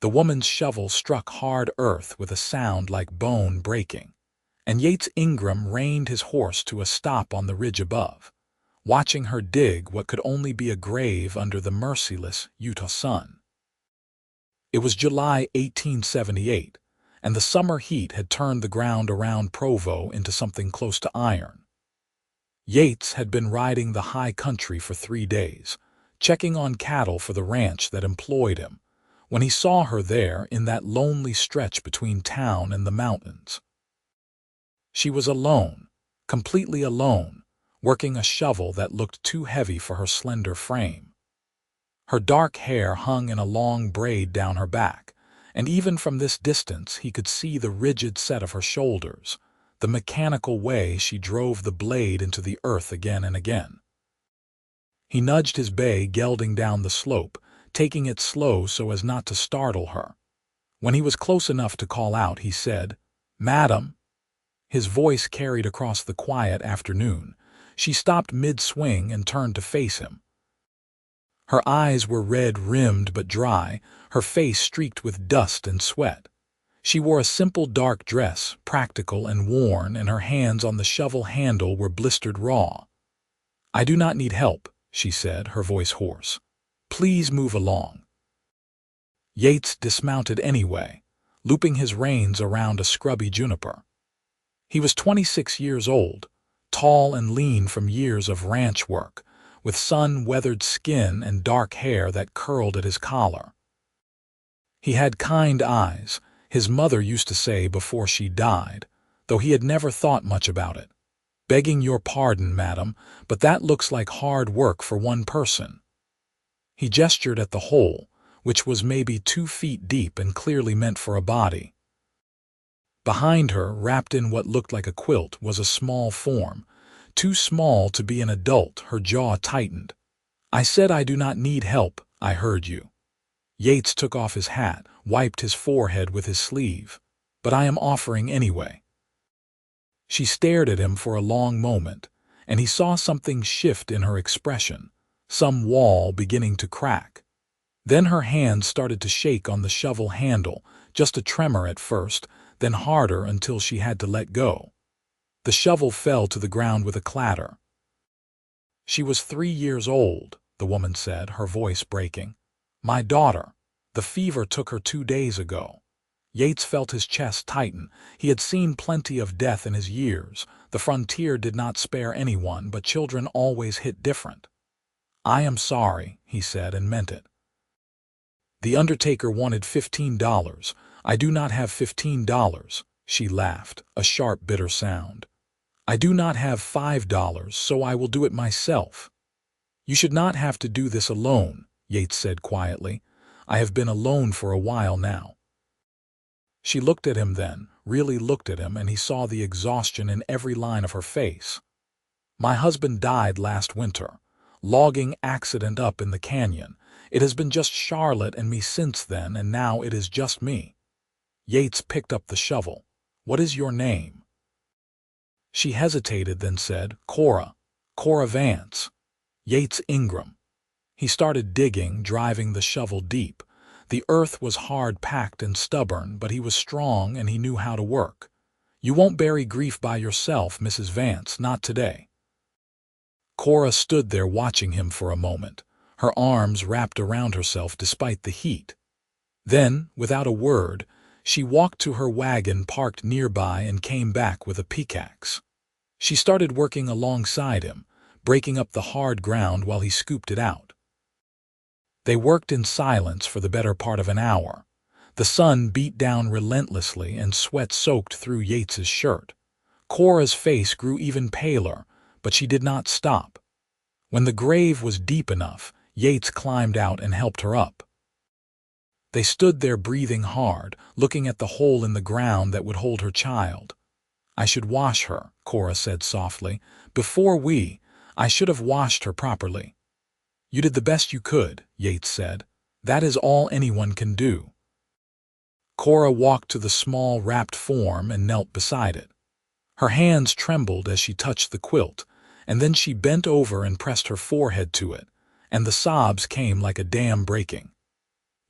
The woman's shovel struck hard earth with a sound like bone breaking, and Yates Ingram reined his horse to a stop on the ridge above, watching her dig what could only be a grave under the merciless Utah sun. It was July 1878, and the summer heat had turned the ground around Provo into something close to iron. Yates had been riding the high country for 3 days, checking on cattle for the ranch that employed him, when he saw her there in that lonely stretch between town and the mountains. She was alone, completely alone, working a shovel that looked too heavy for her slender frame. Her dark hair hung in a long braid down her back, and even from this distance he could see the rigid set of her shoulders, the mechanical way she drove the blade into the earth again and again. He nudged his bay gelding down the slope, taking it slow so as not to startle her. When he was close enough to call out, he said, "Madam." His voice carried across the quiet afternoon. She stopped mid-swing and turned to face him. Her eyes were red-rimmed but dry, her face streaked with dust and sweat. She wore a simple dark dress, practical and worn, and her hands on the shovel handle were blistered raw. "I do not need help," she said, her voice hoarse. "Please move along." Yates dismounted anyway, looping his reins around a scrubby juniper. He was 26 years old, tall and lean from years of ranch work, with sun-weathered skin and dark hair that curled at his collar. He had kind eyes, his mother used to say before she died, though he had never thought much about it. "Begging your pardon, madam, but that looks like hard work for one person." He gestured at the hole, which was maybe 2 feet deep and clearly meant for a body. Behind her, wrapped in what looked like a quilt, was a small form, too small to be an adult. Her jaw tightened. "I said I do not need help, I heard you." Yates took off his hat, wiped his forehead with his sleeve. "But I am offering anyway." She stared at him for a long moment, and he saw something shift in her expression, some wall beginning to crack. Then her hands started to shake on the shovel handle, just a tremor at first, then harder until she had to let go. The shovel fell to the ground with a clatter. "She was 3 years old," the woman said, her voice breaking. "My daughter. The fever took her 2 days ago." Yates felt his chest tighten. He had seen plenty of death in his years. The frontier did not spare anyone, but children always hit different. "I am sorry," he said, and meant it. "The undertaker wanted $15. I do not have $15. She laughed, a sharp, bitter sound. "I do not have $5, so I will do it myself." "You should not have to do this alone," Yates said quietly. "I have been alone for a while now." She looked at him then, really looked at him, and he saw the exhaustion in every line of her face. "My husband died last winter. Logging accident up in the canyon. It has been just Charlotte and me since then, and now it is just me." Yates picked up the shovel. "What is your name?" She hesitated, then said, Cora Vance." "Yates Ingram." He started digging, driving the shovel deep. The earth was hard-packed and stubborn, but he was strong and he knew how to work. "You won't bury grief by yourself, Mrs. Vance, not today." Cora stood there watching him for a moment, her arms wrapped around herself despite the heat. Then, without a word, she walked to her wagon parked nearby and came back with a pickaxe. She started working alongside him, breaking up the hard ground while he scooped it out. They worked in silence for the better part of an hour. The sun beat down relentlessly and sweat soaked through Yates's shirt. Cora's face grew even paler, but she did not stop. When the grave was deep enough, Yates climbed out and helped her up. They stood there breathing hard, looking at the hole in the ground that would hold her child. "I should wash her," Cora said softly. I should have washed her properly." "You did the best you could," Yates said. "That is all anyone can do." Cora walked to the small wrapped form and knelt beside it. Her hands trembled as she touched the quilt, and then she bent over and pressed her forehead to it, and the sobs came like a dam breaking.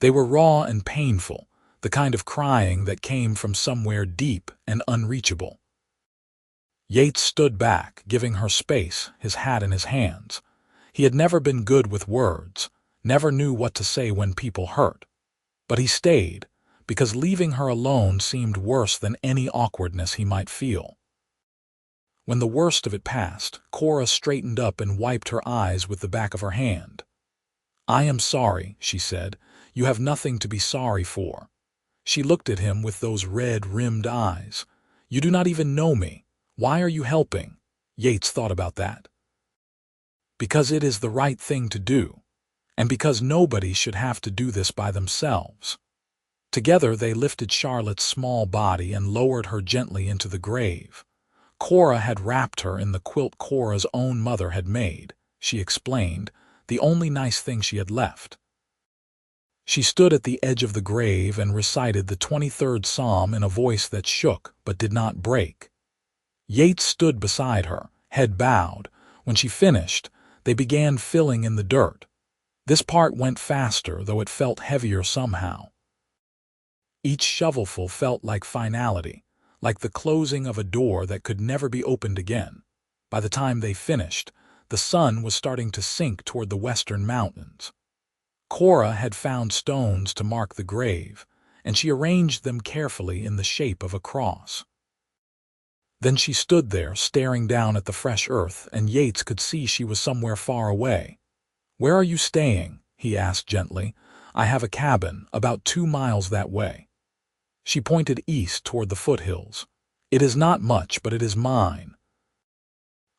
They were raw and painful, the kind of crying that came from somewhere deep and unreachable. Yates stood back, giving her space, his hat in his hands. He had never been good with words, never knew what to say when people hurt. But he stayed, because leaving her alone seemed worse than any awkwardness he might feel. When the worst of it passed, Cora straightened up and wiped her eyes with the back of her hand. "I am sorry," she said. "You have nothing to be sorry for." She looked at him with those red-rimmed eyes. "You do not even know me. Why are you helping?" Yates thought about that. "Because it is the right thing to do, and because nobody should have to do this by themselves." Together they lifted Charlotte's small body and lowered her gently into the grave. Cora had wrapped her in the quilt Cora's own mother had made, she explained, the only nice thing she had left. She stood at the edge of the grave and recited the 23rd Psalm in a voice that shook but did not break. Yates stood beside her, head bowed. When she finished, they began filling in the dirt. This part went faster, though it felt heavier somehow. Each shovelful felt like finality, like the closing of a door that could never be opened again. By the time they finished, the sun was starting to sink toward the western mountains. Cora had found stones to mark the grave, and she arranged them carefully in the shape of a cross. Then she stood there, staring down at the fresh earth, and Yates could see she was somewhere far away. "Where are you staying?" he asked gently. "I have a cabin, about 2 miles that way." She pointed east toward the foothills. "It is not much, but it is mine.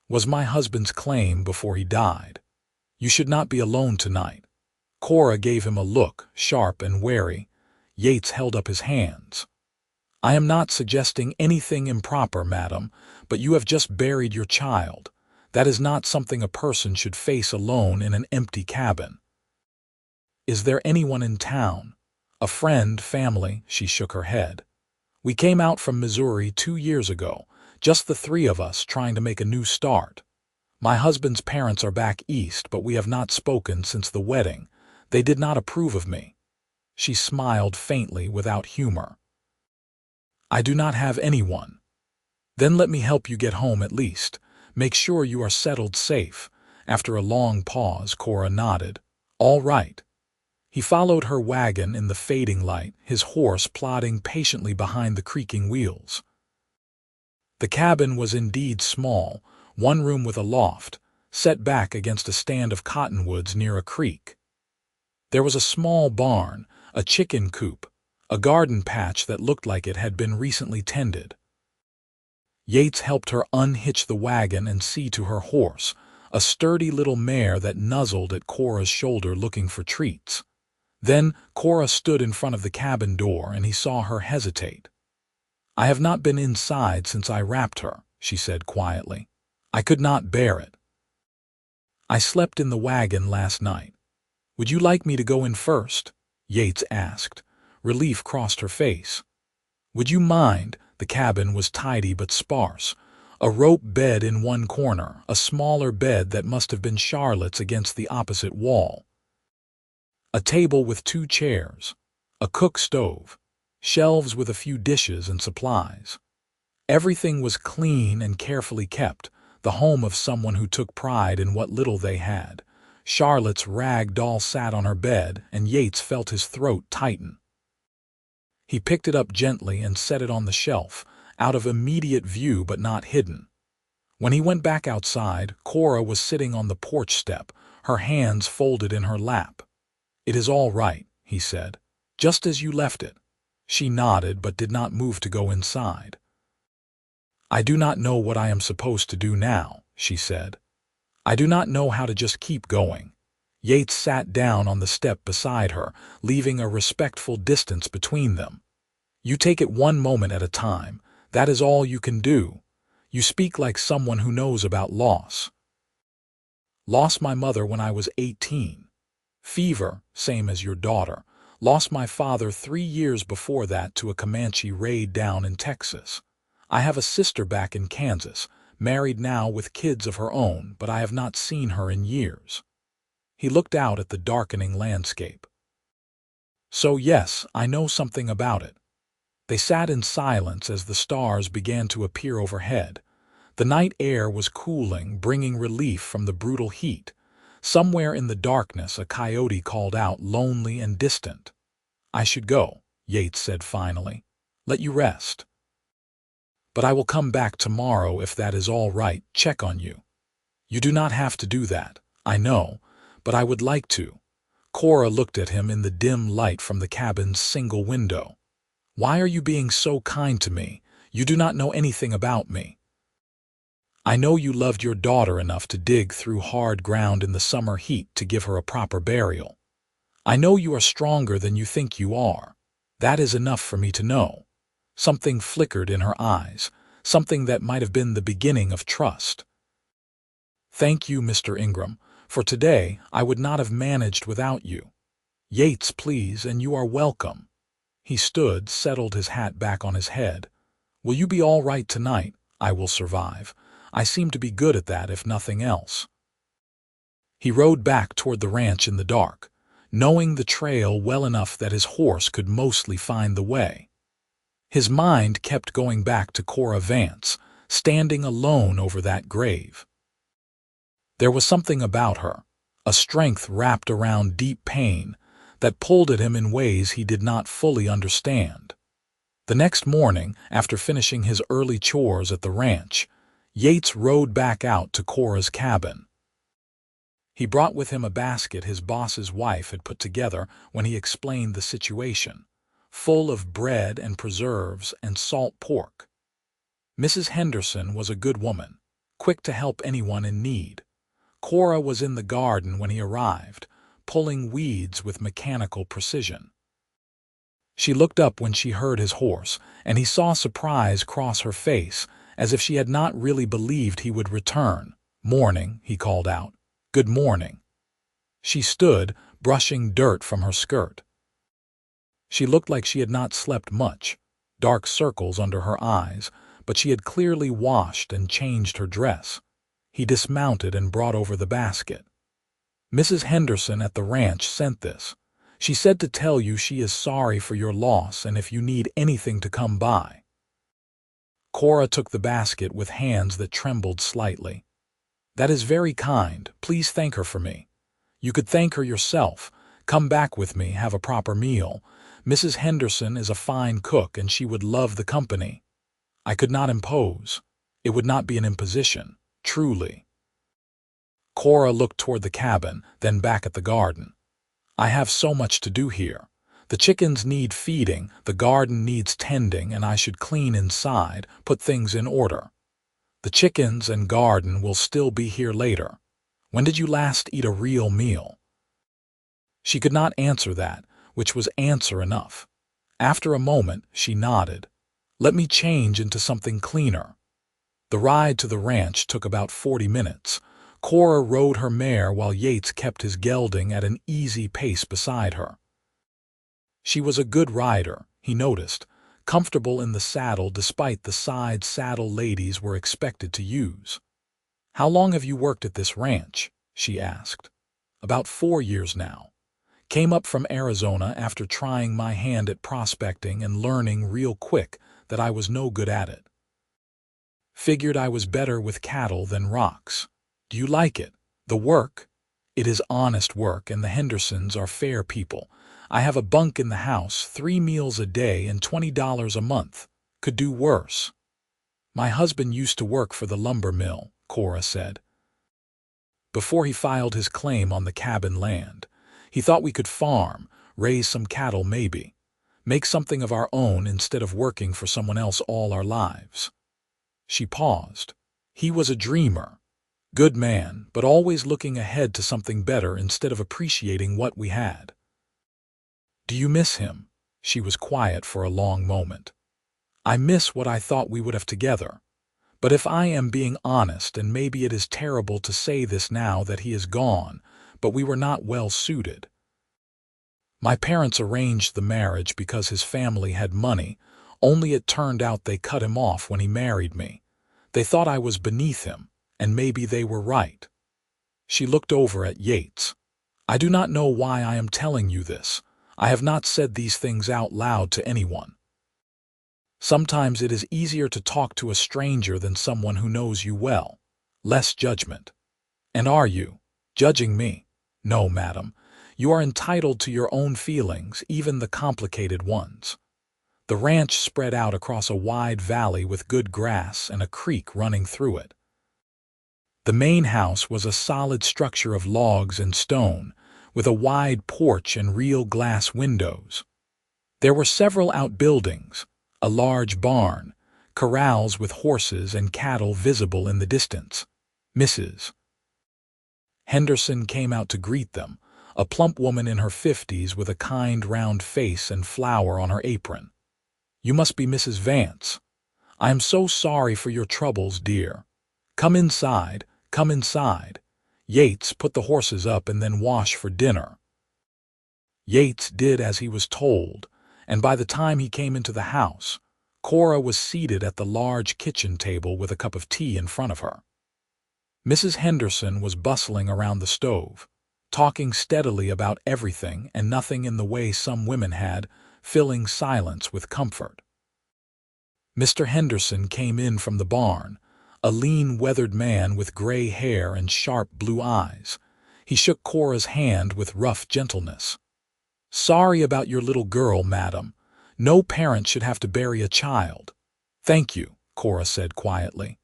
Was my husband's claim before he died. You should not be alone tonight." Cora gave him a look, sharp and wary. Yates held up his hands. "I am not suggesting anything improper, madam, but you have just buried your child. That is not something a person should face alone in an empty cabin." "Is there anyone in town? A friend, family?" She shook her head. "We came out from Missouri 2 years ago, just the 3 of us trying to make a new start. My husband's parents are back east, but we have not spoken since the wedding. They did not approve of me." She smiled faintly, without humor. "I do not have anyone." "Then let me help you get home at least. Make sure you are settled safe." After a long pause, Cora nodded. "All right." He followed her wagon in the fading light, his horse plodding patiently behind the creaking wheels. The cabin was indeed small, one room with a loft, set back against a stand of cottonwoods near a creek. There was a small barn, a chicken coop, a garden patch that looked like it had been recently tended. Yates helped her unhitch the wagon and see to her horse, a sturdy little mare that nuzzled at Cora's shoulder looking for treats. Then Cora stood in front of the cabin door and he saw her hesitate. "I have not been inside since I wrapped her," she said quietly. "I could not bear it. I slept in the wagon last night." "Would you like me to go in first?" Yates asked. Relief crossed her face. "Would you mind?" The cabin was tidy but sparse. A rope bed in one corner, a smaller bed that must have been Charlotte's against the opposite wall. A table with 2 chairs, a cook stove, shelves with a few dishes and supplies. Everything was clean and carefully kept, the home of someone who took pride in what little they had. Charlotte's rag doll sat on her bed, and Yates felt his throat tighten. He picked it up gently and set it on the shelf, out of immediate view but not hidden. When he went back outside, Cora was sitting on the porch step, her hands folded in her lap. "It is all right," he said, "just as you left it." She nodded but did not move to go inside. "I do not know what I am supposed to do now," she said. "I do not know how to just keep going." Yates sat down on the step beside her, leaving a respectful distance between them. "You take it one moment at a time. That is all you can do. You speak like someone who knows about loss." "Lost my mother when I was 18. Fever, same as your daughter. Lost my father 3 years before that to a Comanche raid down in Texas. I have a sister back in Kansas, married now with kids of her own, but I have not seen her in years." He looked out at the darkening landscape. So yes, I know something about it. They sat in silence as the stars began to appear overhead. The night air was cooling, bringing relief from the brutal heat. Somewhere in the darkness, a coyote called out, lonely and distant. I should go, Yates said finally. Let you rest. But I will come back tomorrow if that is all right, check on you. You do not have to do that, I know, but I would like to. Cora looked at him in the dim light from the cabin's single window. Why are you being so kind to me? You do not know anything about me. I know you loved your daughter enough to dig through hard ground in the summer heat to give her a proper burial. I know you are stronger than you think you are. That is enough for me to know. Something flickered in her eyes, something that might have been the beginning of trust. Thank you, Mr. Ingram. For today, I would not have managed without you. Yates, please, and you are welcome. He stood, settled his hat back on his head. Will you be all right tonight? I will survive. I seem to be good at that, if nothing else. He rode back toward the ranch in the dark, knowing the trail well enough that his horse could mostly find the way. His mind kept going back to Cora Vance, standing alone over that grave. There was something about her, a strength wrapped around deep pain, that pulled at him in ways he did not fully understand. The next morning, after finishing his early chores at the ranch, Yates rode back out to Cora's cabin. He brought with him a basket his boss's wife had put together when he explained the situation, full of bread and preserves and salt pork. Mrs. Henderson was a good woman, quick to help anyone in need. Cora was in the garden when he arrived, pulling weeds with mechanical precision. She looked up when she heard his horse, and he saw surprise cross her face, as if she had not really believed he would return. Morning, he called out. Good morning. She stood, brushing dirt from her skirt. She looked like she had not slept much, dark circles under her eyes, but she had clearly washed and changed her dress. He dismounted and brought over the basket. Mrs. Henderson at the ranch sent this. She said to tell you she is sorry for your loss and if you need anything to come by. Cora took the basket with hands that trembled slightly. That is very kind. Please thank her for me. You could thank her yourself. Come back with me, have a proper meal. Mrs. Henderson is a fine cook and she would love the company. I could not impose. It would not be an imposition, truly. Cora looked toward the cabin, then back at the garden. I have so much to do here. The chickens need feeding, the garden needs tending, and I should clean inside, put things in order. The chickens and garden will still be here later. When did you last eat a real meal? She could not answer that, which was answer enough. After a moment, she nodded. Let me change into something cleaner. The ride to the ranch took about 40 minutes. Cora rode her mare while Yates kept his gelding at an easy pace beside her. She was a good rider, he noticed, comfortable in the saddle despite the side saddle ladies were expected to use. How long have you worked at this ranch? She asked. About 4 years now. Came up from Arizona after trying my hand at prospecting and learning real quick that I was no good at it. Figured I was better with cattle than rocks. Do you like it? The work? It is honest work, and the Hendersons are fair people. I have a bunk in the house, 3 meals a day, and $20 a month. Could do worse. My husband used to work for the lumber mill, Cora said. Before he filed his claim on the cabin land, he thought we could farm, raise some cattle maybe, make something of our own instead of working for someone else all our lives. She paused. He was a dreamer. Good man, but always looking ahead to something better instead of appreciating what we had. Do you miss him? She was quiet for a long moment. I miss what I thought we would have together. But if I am being honest, and maybe it is terrible to say this now that he is gone, but we were not well suited. My parents arranged the marriage because his family had money, only it turned out they cut him off when he married me. They thought I was beneath him, and maybe they were right. She looked over at Yates. I do not know why I am telling you this. I have not said these things out loud to anyone. Sometimes it is easier to talk to a stranger than someone who knows you well. Less judgment. And are you judging me? No, madam. You are entitled to your own feelings, even the complicated ones. The ranch spread out across a wide valley with good grass and a creek running through it. The main house was a solid structure of logs and stone, with a wide porch and real glass windows. There were several outbuildings, a large barn, corrals with horses and cattle visible in the distance. Mrs. Henderson came out to greet them, a plump woman in her 50s with a kind round face and flour on her apron. You must be Mrs. Vance. I am so sorry for your troubles, dear. Come inside, come inside. Yates, put the horses up and then wash for dinner. Yates did as he was told, and by the time he came into the house, Cora was seated at the large kitchen table with a cup of tea in front of her. Mrs. Henderson was bustling around the stove, talking steadily about everything and nothing in the way some women had, filling silence with comfort. Mr. Henderson came in from the barn, a lean, weathered man with gray hair and sharp blue eyes. He shook Cora's hand with rough gentleness. Sorry about your little girl, madam. No parent should have to bury a child. Thank you, Cora said quietly.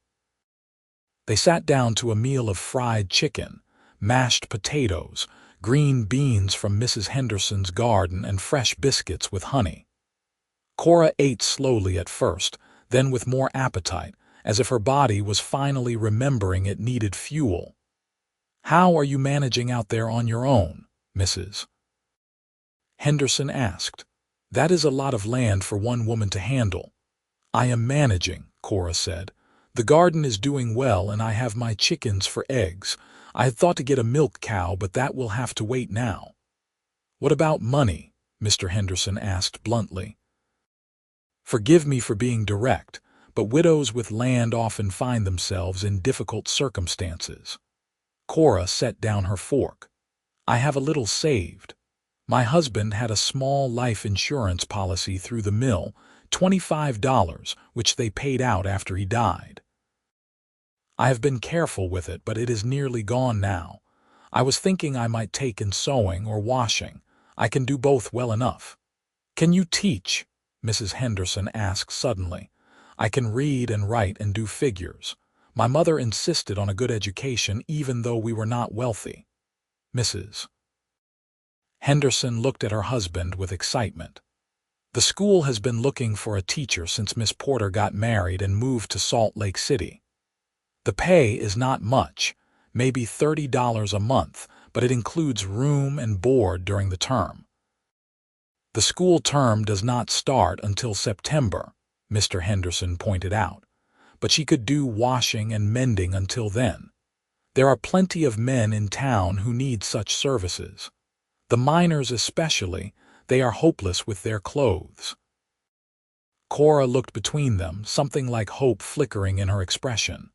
They sat down to a meal of fried chicken, mashed potatoes, green beans from Mrs. Henderson's garden, and fresh biscuits with honey. Cora ate slowly at first, then with more appetite, as if her body was finally remembering it needed fuel. How are you managing out there on your own, Mrs. Henderson asked. That is a lot of land for one woman to handle. I am managing, Cora said. The garden is doing well and I have my chickens for eggs. I had thought to get a milk cow, but that will have to wait now. What about money? Mr. Henderson asked bluntly. Forgive me for being direct, but widows with land often find themselves in difficult circumstances. Cora set down her fork. I have a little saved. My husband had a small life insurance policy through the mill, $25, which they paid out after he died. I have been careful with it, but it is nearly gone now. I was thinking I might take in sewing or washing. I can do both well enough. Can you teach? Mrs. Henderson asked suddenly. I can read and write and do figures. My mother insisted on a good education even though we were not wealthy. Mrs. Henderson looked at her husband with excitement. The school has been looking for a teacher since Miss Porter got married and moved to Salt Lake City. The pay is not much, maybe $30 a month, but it includes room and board during the term. The school term does not start until September, Mr. Henderson pointed out, but she could do washing and mending until then. There are plenty of men in town who need such services. The miners especially, they are hopeless with their clothes. Cora looked between them, something like hope flickering in her expression.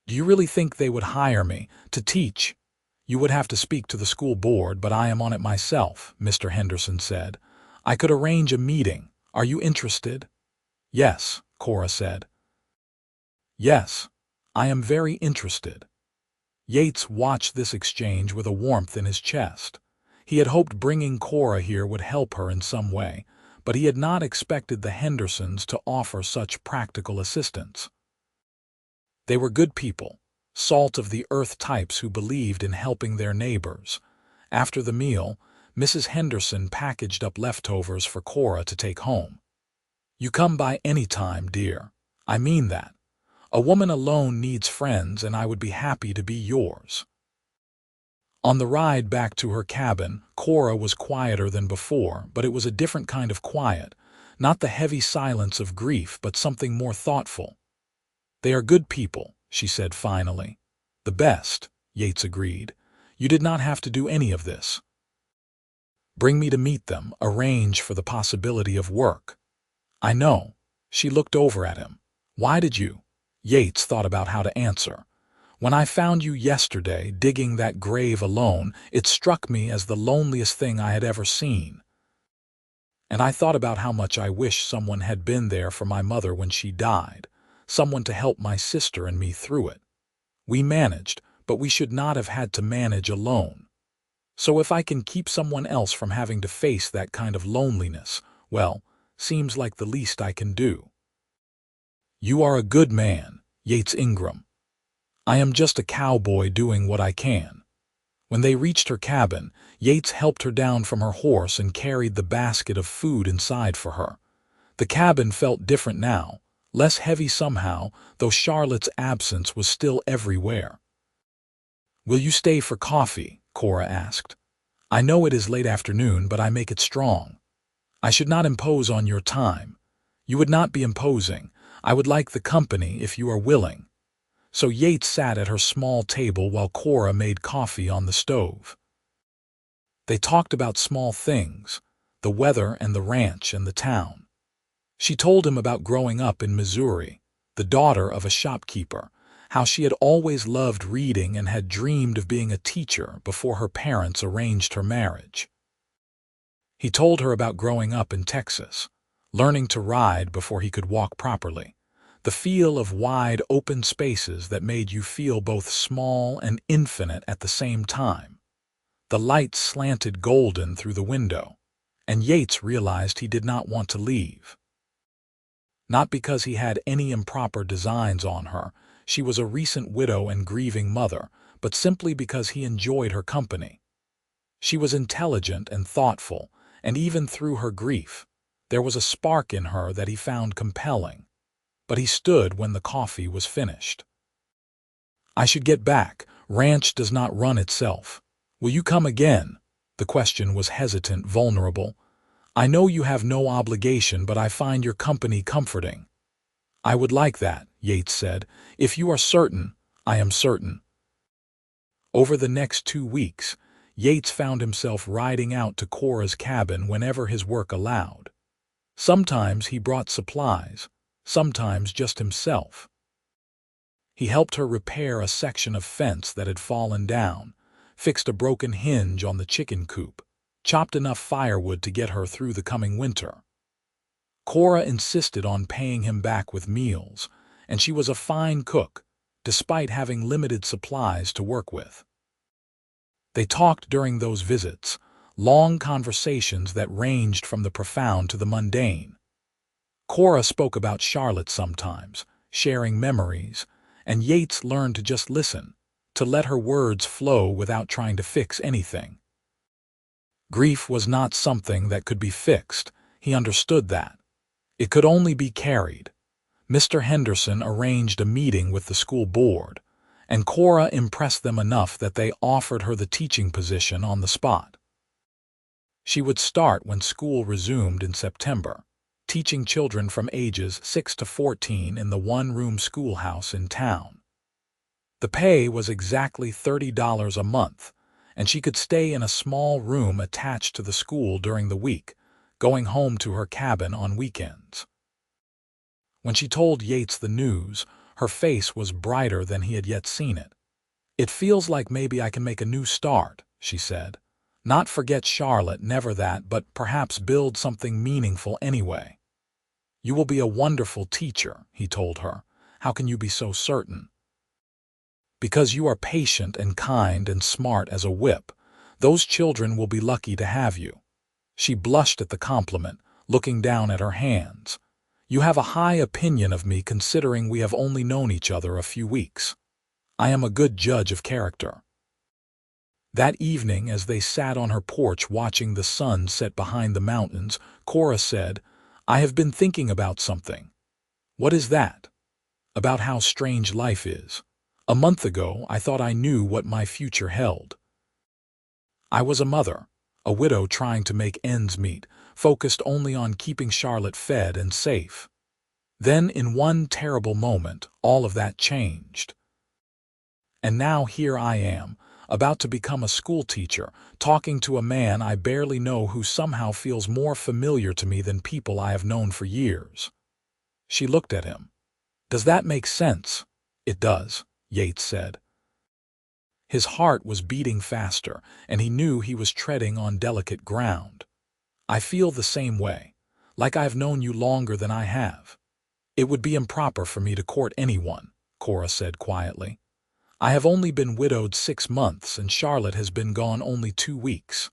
Do you really think they would hire me to teach? You would have to speak to the school board, but I am on it myself, Mr. Henderson said. I could arrange a meeting. Are you interested? Yes, Cora said. Yes, I am very interested. Yates watched this exchange with a warmth in his chest. He had hoped bringing Cora here would help her in some way, but he had not expected the Hendersons to offer such practical assistance. They were good people, salt-of-the-earth types who believed in helping their neighbors. After the meal, Mrs. Henderson packaged up leftovers for Cora to take home. You come by any time, dear. I mean that. A woman alone needs friends, and I would be happy to be yours. On the ride back to her cabin, Cora was quieter than before, but it was a different kind of quiet, not the heavy silence of grief, but something more thoughtful. They are good people, she said finally. The best, Yates agreed. You did not have to do any of this. Bring me to meet them, arrange for the possibility of work. I know. She looked over at him. Why did you? Yates thought about how to answer. When I found you yesterday digging that grave alone, it struck me as the loneliest thing I had ever seen. And I thought about how much I wish someone had been there for my mother when she died, someone to help my sister and me through it. We managed, but we should not have had to manage alone. So if I can keep someone else from having to face that kind of loneliness, well, seems like the least I can do. You are a good man, Yates Ingram. I am just a cowboy doing what I can. When they reached her cabin, Yates helped her down from her horse and carried the basket of food inside for her. The cabin felt different now, less heavy somehow, though Charlotte's absence was still everywhere. "Will you stay for coffee?" Cora asked. "I know it is late afternoon, but I make it strong. I should not impose on your time. You would not be imposing. I would like the company if you are willing." So Yates sat at her small table while Cora made coffee on the stove. They talked about small things, the weather and the ranch and the town. She told him about growing up in Missouri, the daughter of a shopkeeper, how she had always loved reading and had dreamed of being a teacher before her parents arranged her marriage. He told her about growing up in Texas, learning to ride before he could walk properly, the feel of wide open spaces that made you feel both small and infinite at the same time. The light slanted golden through the window, and Yates realized he did not want to leave. Not because he had any improper designs on her, she was a recent widow and grieving mother, but simply because he enjoyed her company. She was intelligent and thoughtful, and even through her grief, there was a spark in her that he found compelling. But he stood when the coffee was finished. "I should get back. Ranch does not run itself. Will you come again?" The question was hesitant, vulnerable. "I know you have no obligation, but I find your company comforting." "I would like that," Yates said. "If you are certain." "I am certain." Over the next 2 weeks, Yates found himself riding out to Cora's cabin whenever his work allowed. Sometimes he brought supplies, sometimes just himself. He helped her repair a section of fence that had fallen down, fixed a broken hinge on the chicken coop, chopped enough firewood to get her through the coming winter. Cora insisted on paying him back with meals, and she was a fine cook, despite having limited supplies to work with. They talked during those visits, long conversations that ranged from the profound to the mundane. Cora spoke about Charlotte sometimes, sharing memories, and Yates learned to just listen, to let her words flow without trying to fix anything. Grief was not something that could be fixed. He understood that. It could only be carried. Mr. Henderson arranged a meeting with the school board, and Cora impressed them enough that they offered her the teaching position on the spot. She would start when school resumed in September, teaching children from ages 6 to 14 in the one-room schoolhouse in town. The pay was exactly $30 a month, and she could stay in a small room attached to the school during the week, going home to her cabin on weekends. When she told Yates the news, her face was brighter than he had yet seen it. "It feels like maybe I can make a new start," she said. "Not forget Charlotte, never that, but perhaps build something meaningful anyway." "You will be a wonderful teacher," he told her. "How can you be so certain?" "Because you are patient and kind and smart as a whip. Those children will be lucky to have you." She blushed at the compliment, looking down at her hands. "You have a high opinion of me considering we have only known each other a few weeks. I am a good judge of character." That evening, as they sat on her porch watching the sun set behind the mountains, Cora said, "I have been thinking about something." "What is that?" "About how strange life is. A month ago, I thought I knew what my future held. I was a mother, a widow trying to make ends meet, focused only on keeping Charlotte fed and safe. Then, in one terrible moment, all of that changed. And now here I am, about to become a school teacher, talking to a man I barely know who somehow feels more familiar to me than people I have known for years." She looked at him. "Does that make sense?" "It does," Yates said. His heart was beating faster, and he knew he was treading on delicate ground. I feel the same way, like I've known you longer than I have. It would be improper for me to court anyone, Cora said quietly. I have only been widowed 6 months and Charlotte has been gone only 2 weeks.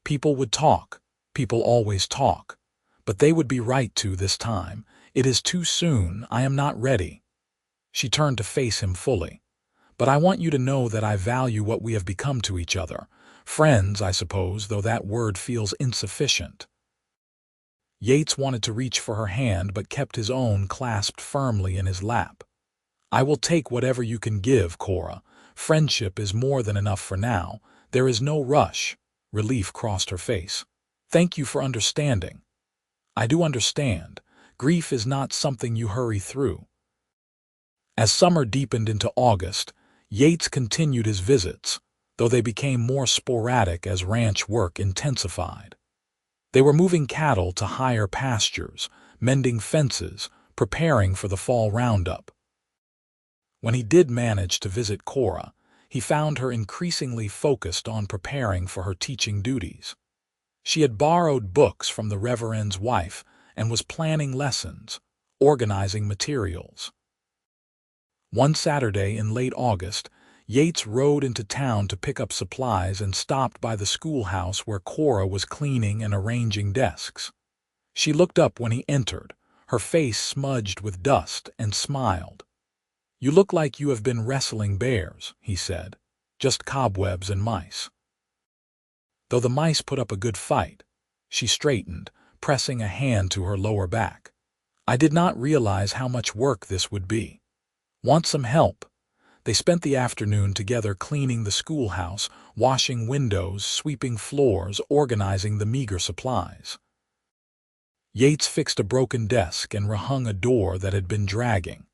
People would talk. People always talk. But they would be right to this time. It is too soon. I am not ready. She turned to face him fully. But I want you to know that I value what we have become to each other. Friends, I suppose, though that word feels insufficient. Yates wanted to reach for her hand but kept his own clasped firmly in his lap. I will take whatever you can give, Cora. Friendship is more than enough for now. There is no rush. Relief crossed her face. Thank you for understanding. I do understand. Grief is not something you hurry through. As summer deepened into August, Yates continued his visits, though they became more sporadic as ranch work intensified. They were moving cattle to higher pastures, mending fences, preparing for the fall roundup. When he did manage to visit Cora, he found her increasingly focused on preparing for her teaching duties. She had borrowed books from the Reverend's wife and was planning lessons, organizing materials. One Saturday in late August, Yates rode into town to pick up supplies and stopped by the schoolhouse where Cora was cleaning and arranging desks. She looked up when he entered, her face smudged with dust, and smiled. You look like you have been wrestling bears, he said. Just cobwebs and mice. Though the mice put up a good fight, she straightened, pressing a hand to her lower back. I did not realize how much work this would be. Want some help? They spent the afternoon together cleaning the schoolhouse, washing windows, sweeping floors, organizing the meager supplies. Yates fixed a broken desk and rehung a door that had been dragging.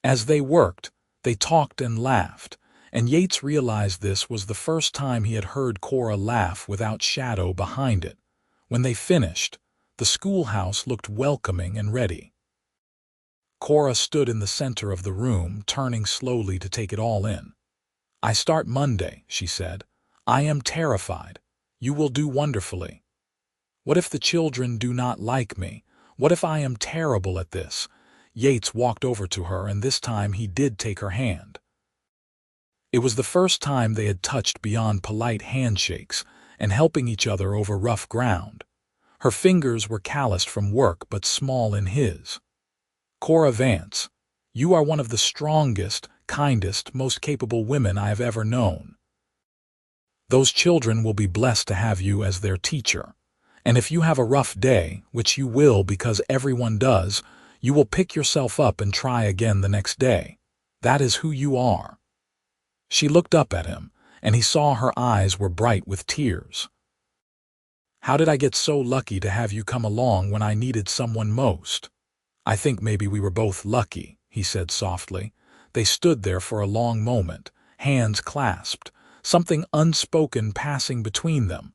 As they worked, they talked and laughed, and Yates realized this was the first time he had heard Cora laugh without shadow behind it. When they finished, the schoolhouse looked welcoming and ready. Cora stood in the center of the room, turning slowly to take it all in. I start Monday, she said. I am terrified. You will do wonderfully. What if the children do not like me? What if I am terrible at this? Yates walked over to her, and this time he did take her hand. It was the first time they had touched beyond polite handshakes and helping each other over rough ground. Her fingers were calloused from work but small in his. Cora Vance, you are one of the strongest, kindest, most capable women I have ever known. Those children will be blessed to have you as their teacher. And if you have a rough day, which you will because everyone does, you will pick yourself up and try again the next day. That is who you are. She looked up at him, and he saw her eyes were bright with tears. How did I get so lucky to have you come along when I needed someone most? I think maybe we were both lucky, he said softly. They stood there for a long moment, hands clasped, something unspoken passing between them.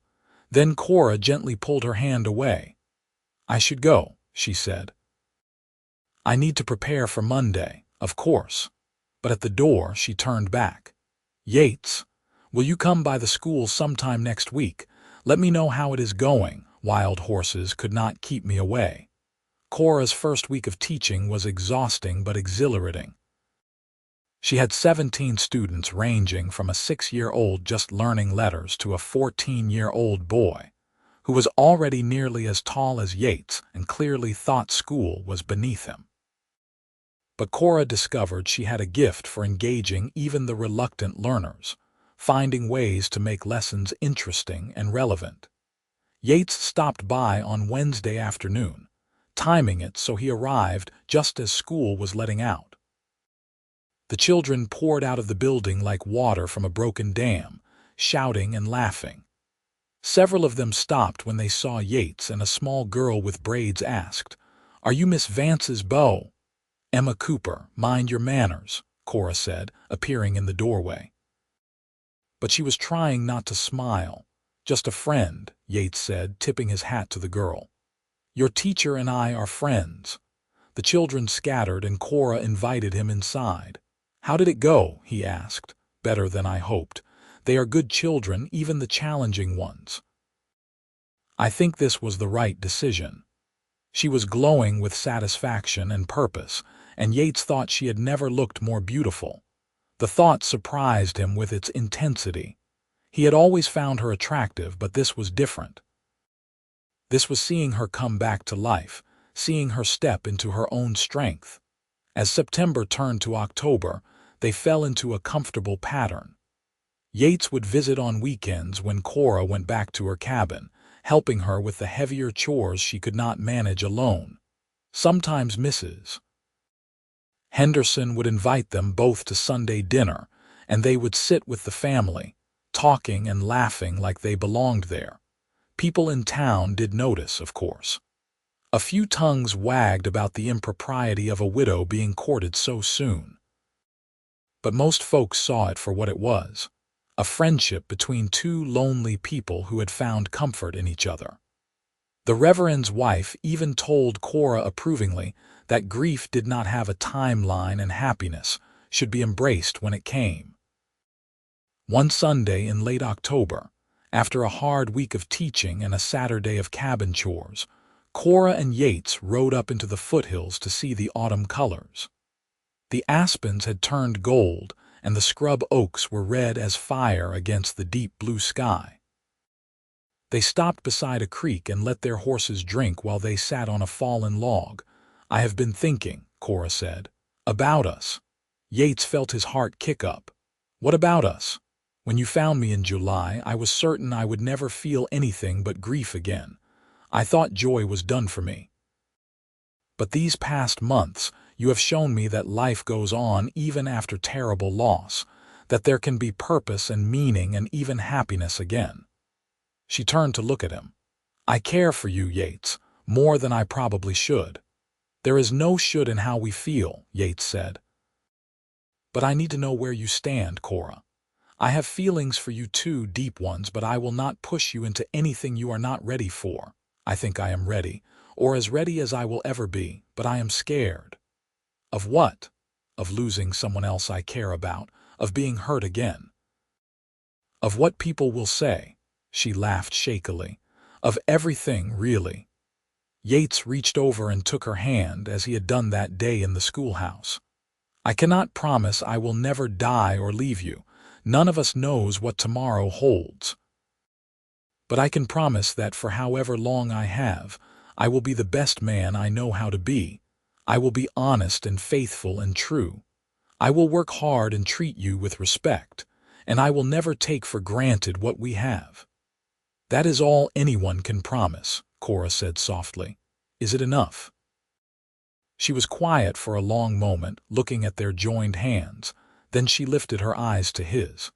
Then Cora gently pulled her hand away. I should go, she said. I need to prepare for Monday, of course. But at the door she turned back. Yates, will you come by the school sometime next week? Let me know how it is going. Wild horses could not keep me away. Cora's first week of teaching was exhausting but exhilarating. She had 17 students ranging from a 6-year-old just learning letters to a 14-year-old boy, who was already nearly as tall as Yates and clearly thought school was beneath him. But Cora discovered she had a gift for engaging even the reluctant learners, finding ways to make lessons interesting and relevant. Yates stopped by on Wednesday afternoon, timing it so he arrived just as school was letting out. The children poured out of the building like water from a broken dam, shouting and laughing. Several of them stopped when they saw Yates, and a small girl with braids asked, "Are you Miss Vance's beau?" "Emma Cooper, mind your manners," Cora said, appearing in the doorway. But she was trying not to smile. "Just a friend," Yates said, tipping his hat to the girl. "Your teacher and I are friends." The children scattered, and Cora invited him inside. "How did it go?" he asked. "Better than I hoped. They are good children, even the challenging ones." I think this was the right decision." She was glowing with satisfaction and purpose, and Yates thought she had never looked more beautiful. The thought surprised him with its intensity. He had always found her attractive, but this was different. This was seeing her come back to life, seeing her step into her own strength. As September turned to October, they fell into a comfortable pattern. Yates would visit on weekends when Cora went back to her cabin, helping her with the heavier chores she could not manage alone. Sometimes Mrs. Henderson would invite them both to Sunday dinner, and they would sit with the family, talking and laughing like they belonged there. People in town did notice, of course. A few tongues wagged about the impropriety of a widow being courted so soon. But most folks saw it for what it was, a friendship between two lonely people who had found comfort in each other. The Reverend's wife even told Cora approvingly that grief did not have a timeline and happiness should be embraced when it came. One Sunday in late October, after a hard week of teaching and a Saturday of cabin chores, Cora and Yates rode up into the foothills to see the autumn colors. The aspens had turned gold, and the scrub oaks were red as fire against the deep blue sky. They stopped beside a creek and let their horses drink while they sat on a fallen log. "I have been thinking," Cora said, "about us." Yates felt his heart kick up. "What about us? When you found me in July, I was certain I would never feel anything but grief again. I thought joy was done for me. But these past months, you have shown me that life goes on even after terrible loss, that there can be purpose and meaning and even happiness again." She turned to look at him. "I care for you, Yates, more than I probably should." "There is no should in how we feel," Yates said. "But I need to know where you stand, Cora. I have feelings for you too, deep ones, but I will not push you into anything you are not ready for. I think I am ready, or as ready as I will ever be, but I am scared." "Of what?" "Of losing someone else I care about, of being hurt again." "Of what people will say." She laughed shakily. "Of everything, really." Yates reached over and took her hand as he had done that day in the schoolhouse. "I cannot promise I will never die or leave you. None of us knows what tomorrow holds. But I can promise that for however long I have, I will be the best man I know how to be. I will be honest and faithful and true. I will work hard and treat you with respect, and I will never take for granted what we have." "That is all anyone can promise," Cora said softly. "Is it enough?" She was quiet for a long moment, looking at their joined hands. Then she lifted her eyes to his.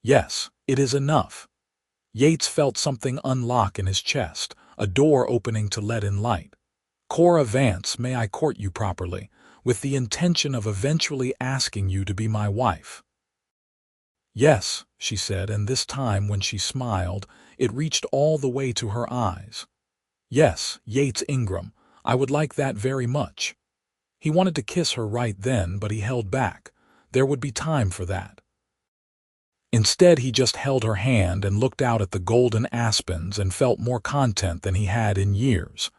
"Yes, it is enough." Yates felt something unlock in his chest, a door opening to let in light. "Cora Vance, may I court you properly, with the intention of eventually asking you to be my wife?" "Yes," she said, and this time when she smiled, it reached all the way to her eyes. "Yes, Yates Ingram, I would like that very much." He wanted to kiss her right then, but he held back. There would be time for that. Instead, he just held her hand and looked out at the golden aspens and felt more content than he had in years.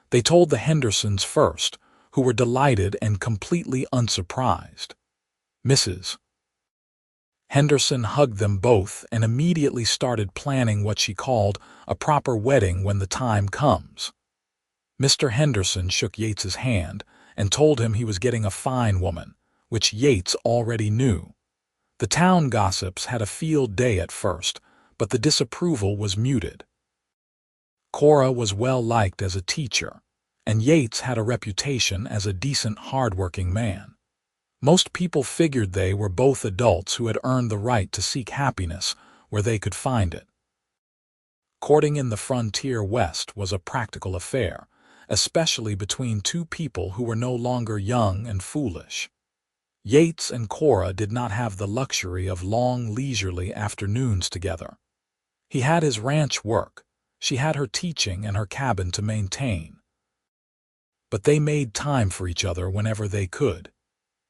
They told the Hendersons first, who were delighted and completely unsurprised. Mrs. Henderson hugged them both and immediately started planning what she called a proper wedding when the time comes. Mr. Henderson shook Yates's hand and told him he was getting a fine woman, which Yates already knew. The town gossips had a field day at first, but the disapproval was muted. Cora was well liked as a teacher, and Yates had a reputation as a decent, hard-working man. Most people figured they were both adults who had earned the right to seek happiness where they could find it. Courting in the frontier West was a practical affair, especially between two people who were no longer young and foolish. Yates and Cora did not have the luxury of long, leisurely afternoons together. He had his ranch work, she had her teaching and her cabin to maintain. But they made time for each other whenever they could.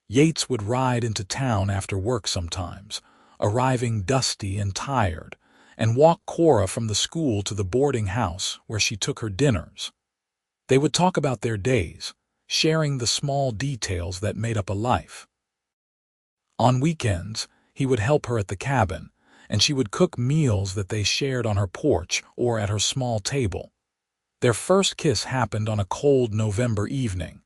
Yates would ride into town after work sometimes, arriving dusty and tired, and walk Cora from the school to the boarding house where she took her dinners. They would talk about their days, sharing the small details that made up a life. On weekends, he would help her at the cabin, and she would cook meals that they shared on her porch or at her small table. Their first kiss happened on a cold November evening.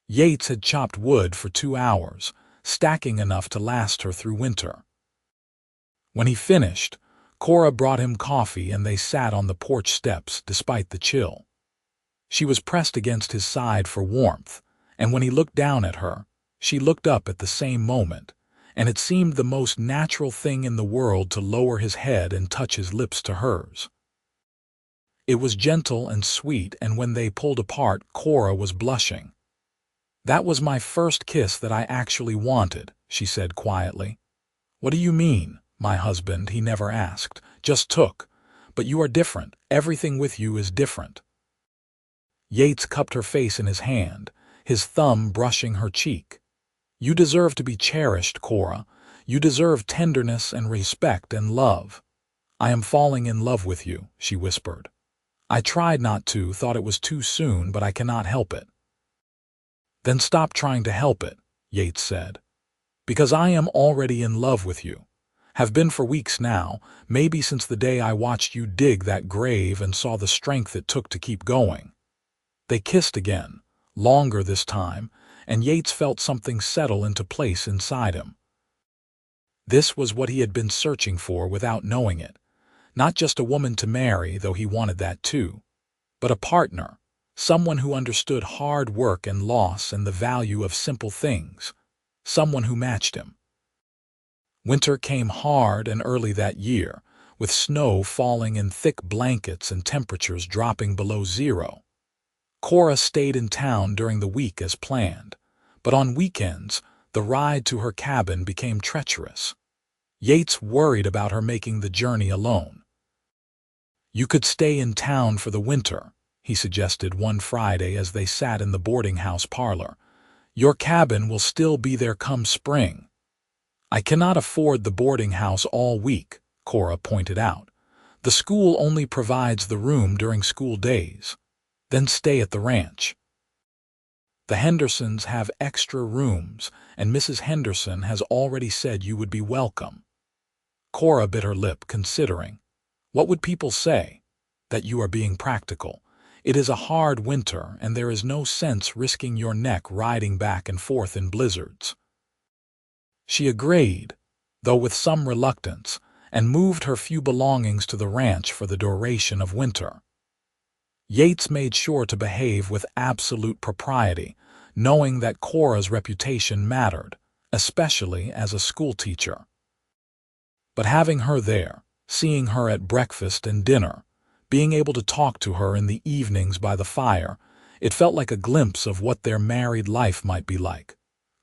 Yates had chopped wood for 2 hours, stacking enough to last her through winter. When he finished, Cora brought him coffee and they sat on the porch steps despite the chill. She was pressed against his side for warmth, and when he looked down at her, she looked up at the same moment, and it seemed the most natural thing in the world to lower his head and touch his lips to hers. It was gentle and sweet, and when they pulled apart, Cora was blushing. "That was my first kiss that I actually wanted," she said quietly. "What do you mean, my husband?" he never asked, just took. "But you are different. Everything with you is different." Yates cupped her face in his hand, his thumb brushing her cheek. "You deserve to be cherished, Cora. You deserve tenderness and respect and love." "I am falling in love with you," she whispered. "I tried not to, thought it was too soon, but I cannot help it." "Then stop trying to help it," Yates said. "Because I am already in love with you. Have been for weeks now, maybe since the day I watched you dig that grave and saw the strength it took to keep going." They kissed again, longer this time, and Yates felt something settle into place inside him. This was what he had been searching for without knowing it. Not just a woman to marry, though he wanted that too, but a partner, someone who understood hard work and loss and the value of simple things, someone who matched him. Winter came hard and early that year, with snow falling in thick blankets and temperatures dropping below zero. Cora stayed in town during the week as planned, but on weekends, the ride to her cabin became treacherous. Yates worried about her making the journey alone. "You could stay in town for the winter," he suggested one Friday as they sat in the boarding house parlor. "Your cabin will still be there come spring." "I cannot afford the boarding house all week," Cora pointed out. "The school only provides the room during school days. Then stay at the ranch. The Hendersons have extra rooms, and Mrs. Henderson has already said you would be welcome." Cora bit her lip, considering. What would people say? That you are being practical. It is a hard winter, and there is no sense risking your neck riding back and forth in blizzards. She agreed, though with some reluctance, and moved her few belongings to the ranch for the duration of winter. Yates made sure to behave with absolute propriety, knowing that Cora's reputation mattered, especially as a schoolteacher. But having her there, seeing her at breakfast and dinner, being able to talk to her in the evenings by the fire, it felt like a glimpse of what their married life might be like.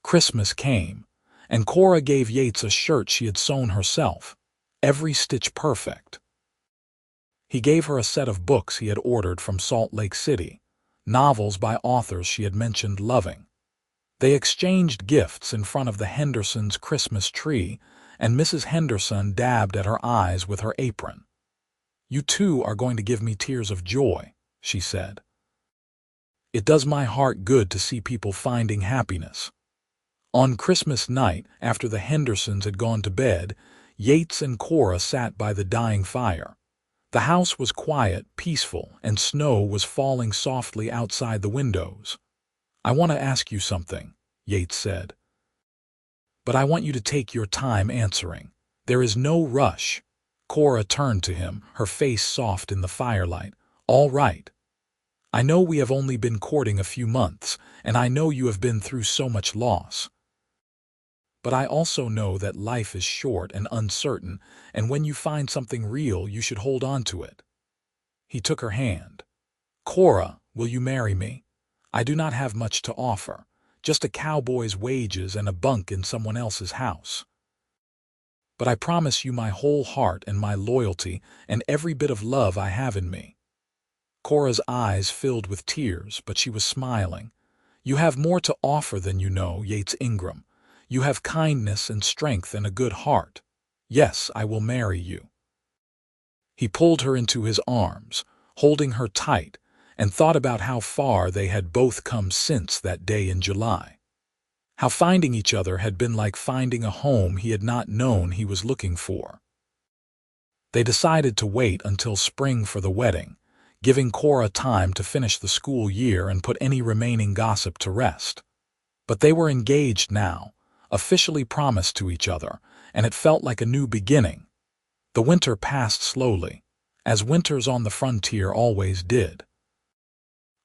Christmas came, and Cora gave Yates a shirt she had sewn herself, every stitch perfect. He gave her a set of books he had ordered from Salt Lake City, novels by authors she had mentioned loving. They exchanged gifts in front of the Hendersons' Christmas tree, and Mrs. Henderson dabbed at her eyes with her apron. "You too are going to give me tears of joy," she said. "It does my heart good to see people finding happiness." On Christmas night, after the Hendersons had gone to bed, Yates and Cora sat by the dying fire. The house was quiet, peaceful, and snow was falling softly outside the windows. "I want to ask you something," Yates said. "But I want you to take your time answering. There is no rush." Cora turned to him, her face soft in the firelight. "All right. I know we have only been courting a few months, and I know you have been through so much loss. But I also know that life is short and uncertain, and when you find something real, you should hold on to it." He took her hand. "Cora, will you marry me? I do not have much to offer, just a cowboy's wages and a bunk in someone else's house. But I promise you my whole heart and my loyalty and every bit of love I have in me." Cora's eyes filled with tears, but she was smiling. "You have more to offer than you know, Yates Ingram. You have kindness and strength and a good heart. Yes, I will marry you." He pulled her into his arms, holding her tight, and thought about how far they had both come since that day in July. How finding each other had been like finding a home he had not known he was looking for. They decided to wait until spring for the wedding, giving Cora time to finish the school year and put any remaining gossip to rest. But they were engaged now, officially promised to each other, and it felt like a new beginning. The winter passed slowly, as winters on the frontier always did.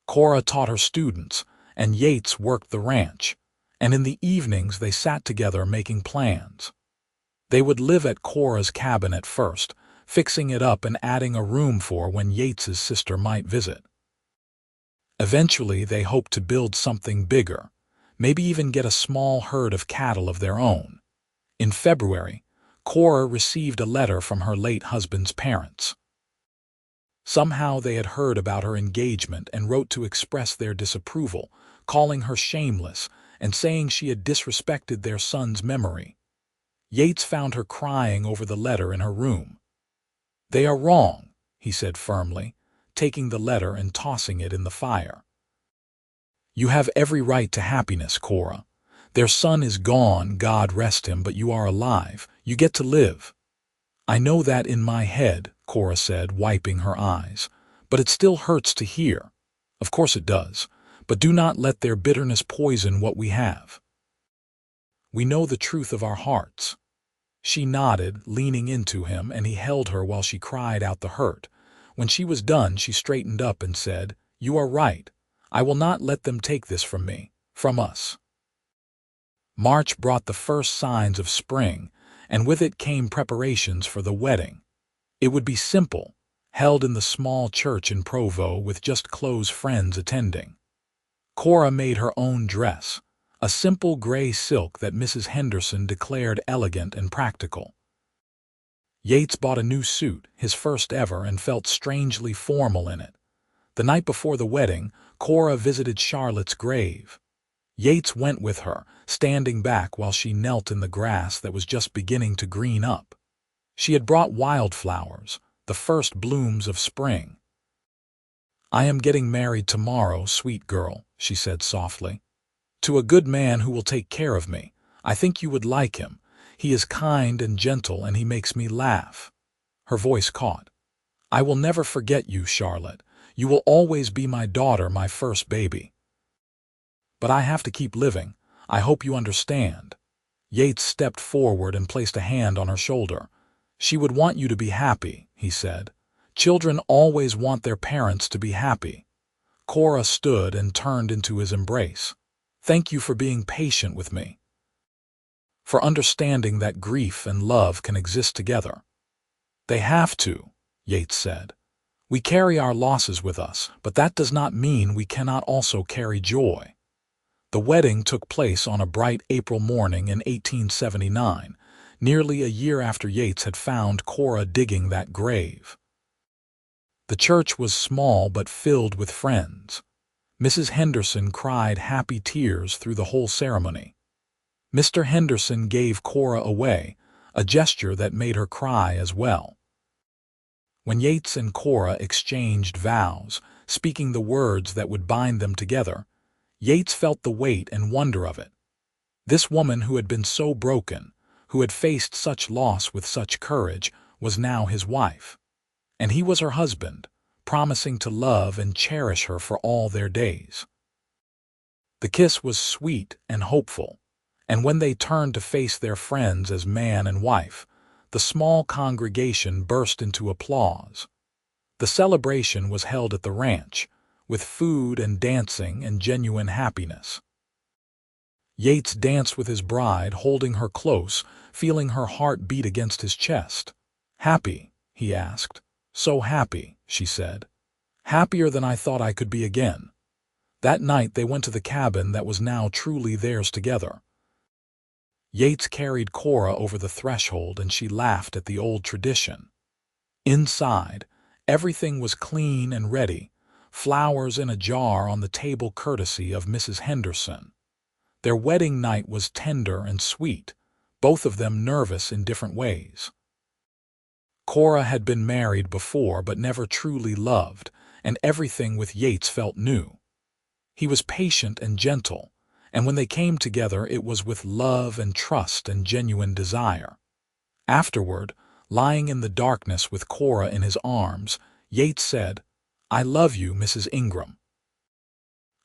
Cora taught her students, and Yates worked the ranch, and in the evenings they sat together making plans. They would live at Cora's cabin at first, fixing it up and adding a room for when Yates's sister might visit. Eventually they hoped to build something bigger, maybe even get a small herd of cattle of their own. In February, Cora received a letter from her late husband's parents. Somehow they had heard about her engagement and wrote to express their disapproval, calling her shameless and saying she had disrespected their son's memory. Yates found her crying over the letter in her room. "They are wrong," he said firmly, taking the letter and tossing it in the fire. "You have every right to happiness, Cora. Their son is gone, God rest him, but you are alive. You get to live." "I know that in my head," Cora said, wiping her eyes, "but it still hurts to hear." "Of course it does, but do not let their bitterness poison what we have. We know the truth of our hearts." She nodded, leaning into him, and he held her while she cried out the hurt. When she was done, she straightened up and said, "You are right. I will not let them take this from me, from us." March brought the first signs of spring, and with it came preparations for the wedding. It would be simple, held in the small church in Provo with just close friends attending. Cora made her own dress, a simple gray silk that Mrs. Henderson declared elegant and practical. Yates bought a new suit, his first ever, and felt strangely formal in it. The night before the wedding, Cora visited Charlotte's grave. Yates went with her, standing back while she knelt in the grass that was just beginning to green up. She had brought wildflowers, the first blooms of spring. "I am getting married tomorrow, sweet girl," she said softly. "To a good man who will take care of me. I think you would like him. He is kind and gentle, and he makes me laugh." Her voice caught. "I will never forget you, Charlotte. You will always be my daughter, my first baby. But I have to keep living. I hope you understand." Yates stepped forward and placed a hand on her shoulder. "She would want you to be happy," he said. "Children always want their parents to be happy." Cora stood and turned into his embrace. "Thank you for being patient with me, for understanding that grief and love can exist together." "They have to," Yates said. "We carry our losses with us, but that does not mean we cannot also carry joy." The wedding took place on a bright April morning in 1879, nearly a year after Yates had found Cora digging that grave. The church was small but filled with friends. Mrs. Henderson cried happy tears through the whole ceremony. Mr. Henderson gave Cora away, a gesture that made her cry as well. When Yates and Cora exchanged vows, speaking the words that would bind them together, Yates felt the weight and wonder of it. This woman who had been so broken, who had faced such loss with such courage, was now his wife. And he was her husband, promising to love and cherish her for all their days. The kiss was sweet and hopeful, and when they turned to face their friends as man and wife, the small congregation burst into applause. The celebration was held at the ranch, with food and dancing and genuine happiness. Yates danced with his bride, holding her close, feeling her heart beat against his chest. "Happy?" he asked. "So happy," she said. "Happier than I thought I could be again." That night they went to the cabin that was now truly theirs together. Yates carried Cora over the threshold, and she laughed at the old tradition. Inside, everything was clean and ready, flowers in a jar on the table courtesy of Mrs. Henderson. Their wedding night was tender and sweet, both of them nervous in different ways. Cora had been married before but never truly loved, and everything with Yates felt new. He was patient and gentle, and when they came together it was with love and trust and genuine desire. Afterward, lying in the darkness with Cora in his arms, Yates said, "I love you, Mrs. Ingram."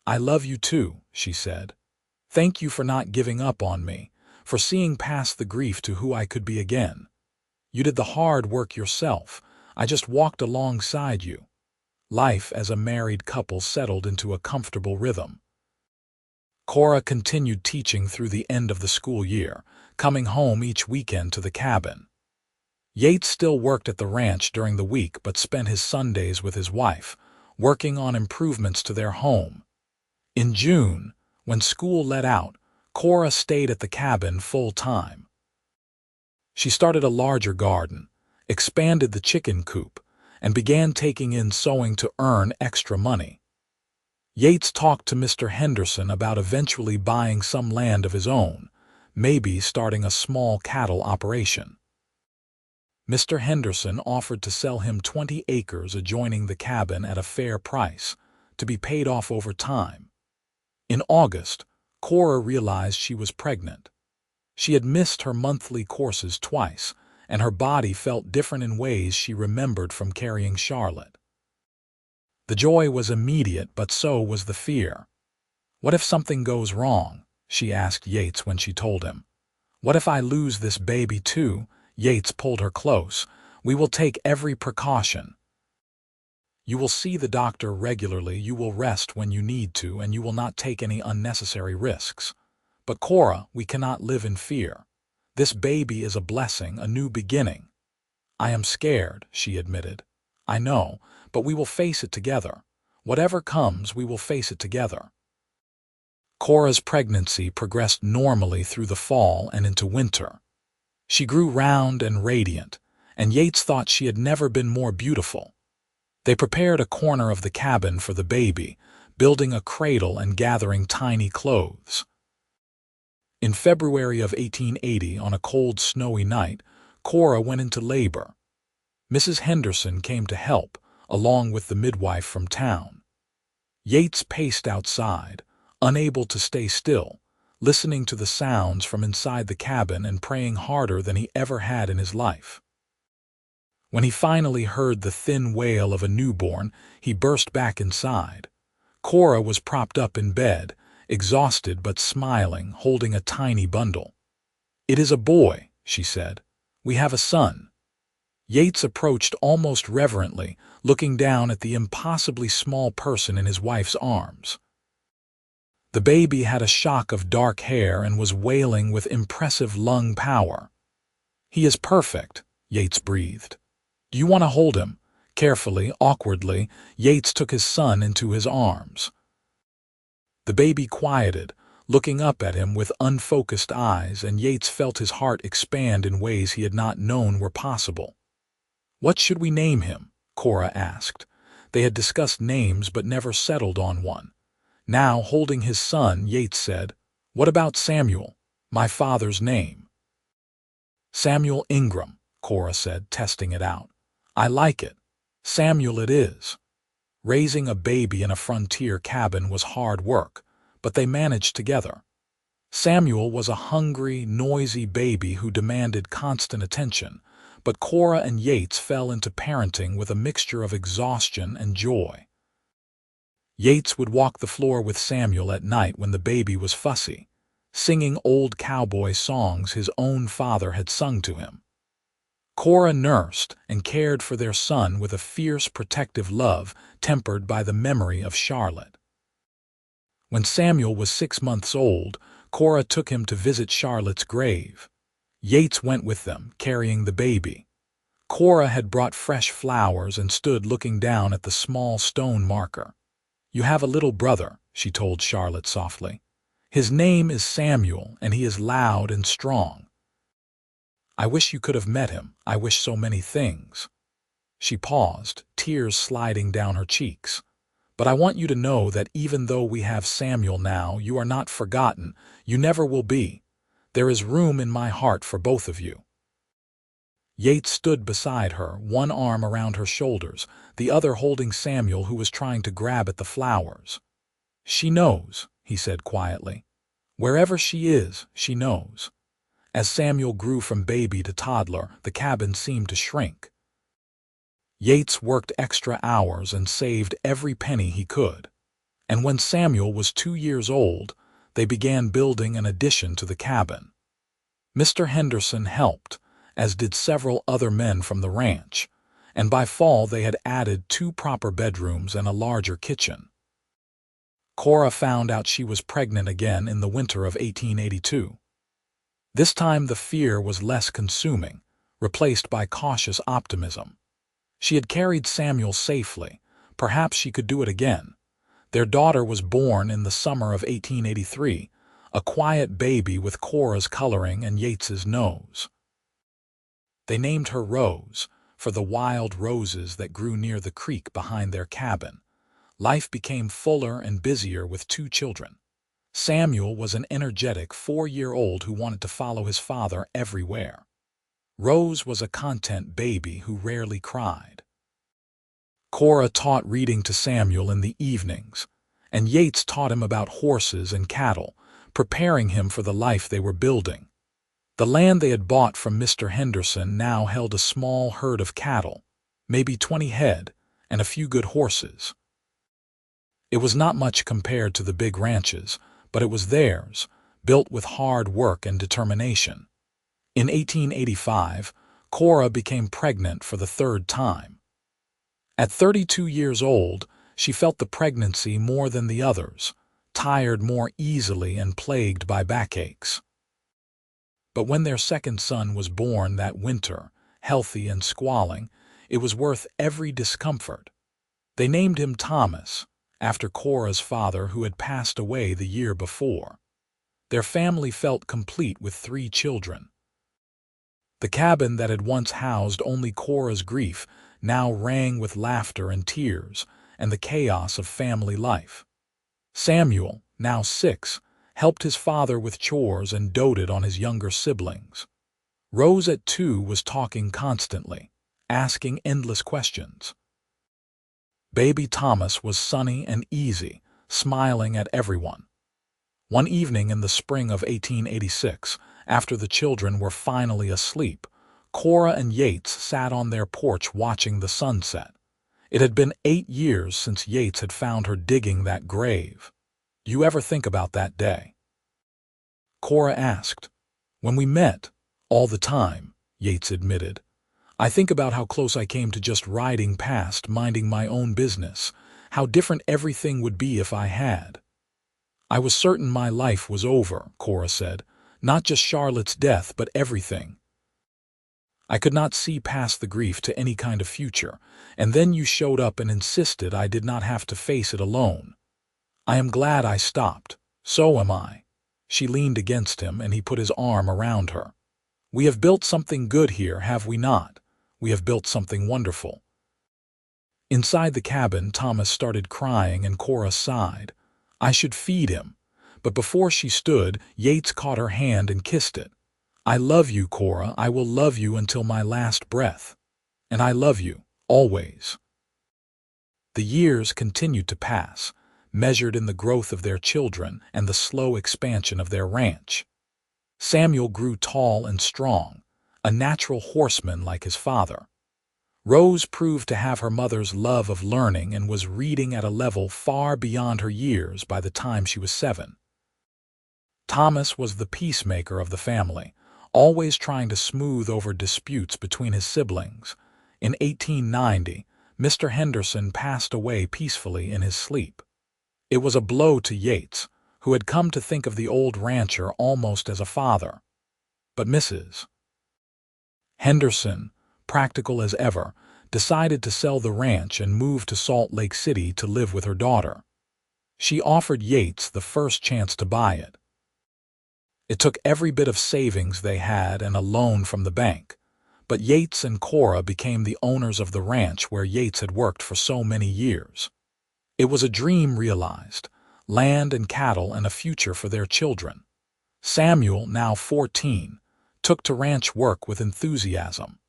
"I love you too," she said. "Thank you for not giving up on me, for seeing past the grief to who I could be again. You did the hard work yourself. I just walked alongside you." Life as a married couple settled into a comfortable rhythm. Cora continued teaching through the end of the school year, coming home each weekend to the cabin. Yates still worked at the ranch during the week but spent his Sundays with his wife, working on improvements to their home. In June, when school let out, Cora stayed at the cabin full-time. She started a larger garden, expanded the chicken coop, and began taking in sewing to earn extra money. Yates talked to Mr. Henderson about eventually buying some land of his own, maybe starting a small cattle operation. Mr. Henderson offered to sell him 20 acres adjoining the cabin at a fair price, to be paid off over time. In August, Cora realized she was pregnant. She had missed her monthly courses twice, and her body felt different in ways she remembered from carrying Charlotte. The joy was immediate, but so was the fear. "What if something goes wrong?" she asked Yates when she told him. "What if I lose this baby too?" Yates pulled her close. "We will take every precaution. You will see the doctor regularly, you will rest when you need to, and you will not take any unnecessary risks. But Cora, we cannot live in fear. This baby is a blessing, a new beginning." "I am scared," she admitted. "I know, but we will face it together. Whatever comes, we will face it together." Cora's pregnancy progressed normally through the fall and into winter. She grew round and radiant, and Yates thought she had never been more beautiful. They prepared a corner of the cabin for the baby, building a cradle and gathering tiny clothes. In February of 1880, on a cold, snowy night, Cora went into labor. Mrs. Henderson came to help, along with the midwife from town. Yates paced outside, unable to stay still, listening to the sounds from inside the cabin and praying harder than he ever had in his life. When he finally heard the thin wail of a newborn, he burst back inside. Cora was propped up in bed, exhausted but smiling, holding a tiny bundle. "It is a boy," she said. "We have a son." Yates approached almost reverently, looking down at the impossibly small person in his wife's arms. The baby had a shock of dark hair and was wailing with impressive lung power. "He is perfect," Yates breathed. "Do you want to hold him?" Carefully, awkwardly, Yates took his son into his arms. The baby quieted, looking up at him with unfocused eyes, and Yates felt his heart expand in ways he had not known were possible. "What should we name him?" Cora asked. They had discussed names but never settled on one. Now, holding his son, Yates said, "What about Samuel, my father's name?" "Samuel Ingram," Cora said, testing it out. "I like it. Samuel it is." Raising a baby in a frontier cabin was hard work, but they managed together. Samuel was a hungry, noisy baby who demanded constant attention, but Cora and Yates fell into parenting with a mixture of exhaustion and joy. Yates would walk the floor with Samuel at night when the baby was fussy, singing old cowboy songs his own father had sung to him. Cora nursed and cared for their son with a fierce, protective love tempered by the memory of Charlotte. When Samuel was 6 months old, Cora took him to visit Charlotte's grave. Yates went with them, carrying the baby. Cora had brought fresh flowers and stood looking down at the small stone marker. "You have a little brother," she told Charlotte softly. "His name is Samuel, and he is loud and strong. I wish you could have met him. I wish so many things." She paused, tears sliding down her cheeks. "But I want you to know that even though we have Samuel now, you are not forgotten. You never will be. There is room in my heart for both of you." Yates stood beside her, one arm around her shoulders, the other holding Samuel, who was trying to grab at the flowers. "She knows," he said quietly. "Wherever she is, she knows." As Samuel grew from baby to toddler, the cabin seemed to shrink. Yates worked extra hours and saved every penny he could. And when Samuel was 2 years old, they began building an addition to the cabin. Mr. Henderson helped, as did several other men from the ranch, and by fall they had added 2 proper bedrooms and a larger kitchen. Cora found out she was pregnant again in the winter of 1882. This time the fear was less consuming, replaced by cautious optimism. She had carried Samuel safely. Perhaps she could do it again. Their daughter was born in the summer of 1883, a quiet baby with Cora's coloring and Yates's nose. They named her Rose, for the wild roses that grew near the creek behind their cabin. Life became fuller and busier with 2 children. Samuel was an energetic 4-year-old who wanted to follow his father everywhere. Rose was a content baby who rarely cried. Cora taught reading to Samuel in the evenings, and Yates taught him about horses and cattle, preparing him for the life they were building. The land they had bought from Mr. Henderson now held a small herd of cattle, maybe 20 head, and a few good horses. It was not much compared to the big ranches, but it was theirs, built with hard work and determination. In 1885, Cora became pregnant for the 3rd time. At 32 years old, she felt the pregnancy more than the others, tired more easily and plagued by backaches. But when their 2nd son was born that winter, healthy and squalling, it was worth every discomfort. They named him Thomas, after Cora's father, who had passed away the year before. Their family felt complete with 3 children. The cabin that had once housed only Cora's grief now rang with laughter and tears and the chaos of family life. Samuel, now 6, helped his father with chores and doted on his younger siblings. Rose at 2 was talking constantly, asking endless questions. Baby Thomas was sunny and easy, smiling at everyone. One evening in the spring of 1886, after the children were finally asleep, Cora and Yates sat on their porch watching the sunset. It had been 8 years since Yates had found her digging that grave. "You ever think about that day?" Cora asked. "When we met, all the time," Yates admitted. "I think about how close I came to just riding past, minding my own business, how different everything would be if I had." "I was certain my life was over," Cora said. "Not just Charlotte's death, but everything. I could not see past the grief to any kind of future, and then you showed up and insisted I did not have to face it alone. I am glad I stopped. So am I." She leaned against him, and he put his arm around her. "We have built something good here, have we not? We have built something wonderful." Inside the cabin, Thomas started crying, and Cora sighed. "I should feed him." But before she stood, Yates caught her hand and kissed it. "I love you, Cora. I will love you until my last breath. And I love you, always." The years continued to pass, measured in the growth of their children and the slow expansion of their ranch. Samuel grew tall and strong, a natural horseman like his father. Rose proved to have her mother's love of learning and was reading at a level far beyond her years by the time she was 7. Thomas was the peacemaker of the family, always trying to smooth over disputes between his siblings. In 1890, Mr. Henderson passed away peacefully in his sleep. It was a blow to Yates, who had come to think of the old rancher almost as a father. But Mrs. Henderson, practical as ever, decided to sell the ranch and move to Salt Lake City to live with her daughter. She offered Yates the first chance to buy it. It took every bit of savings they had and a loan from the bank, but Yates and Cora became the owners of the ranch where Yates had worked for so many years. It was a dream realized, land and cattle and a future for their children. Samuel, now 14, took to ranch work with enthusiasm.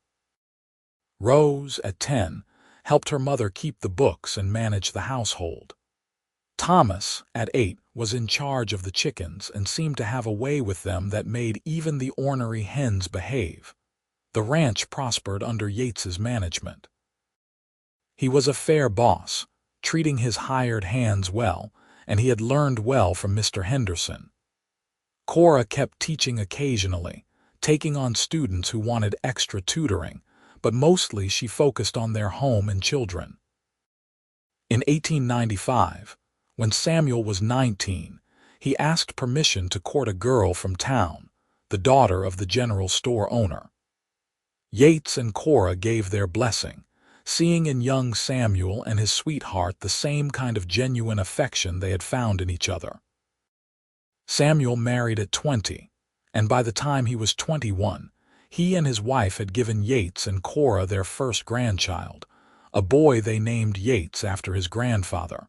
Rose, at 10, helped her mother keep the books and manage the household. Thomas, at 8, was in charge of the chickens and seemed to have a way with them that made even the ornery hens behave. The ranch prospered under Yates's management. He was a fair boss, treating his hired hands well, and he had learned well from Mr. Henderson. Cora kept teaching occasionally, taking on students who wanted extra tutoring, but mostly she focused on their home and children. In 1895, when Samuel was 19, he asked permission to court a girl from town, the daughter of the general store owner. Yates and Cora gave their blessing, seeing in young Samuel and his sweetheart the same kind of genuine affection they had found in each other. Samuel married at 20, and by the time he was 21, he and his wife had given Yates and Cora their first grandchild, a boy they named Yates after his grandfather.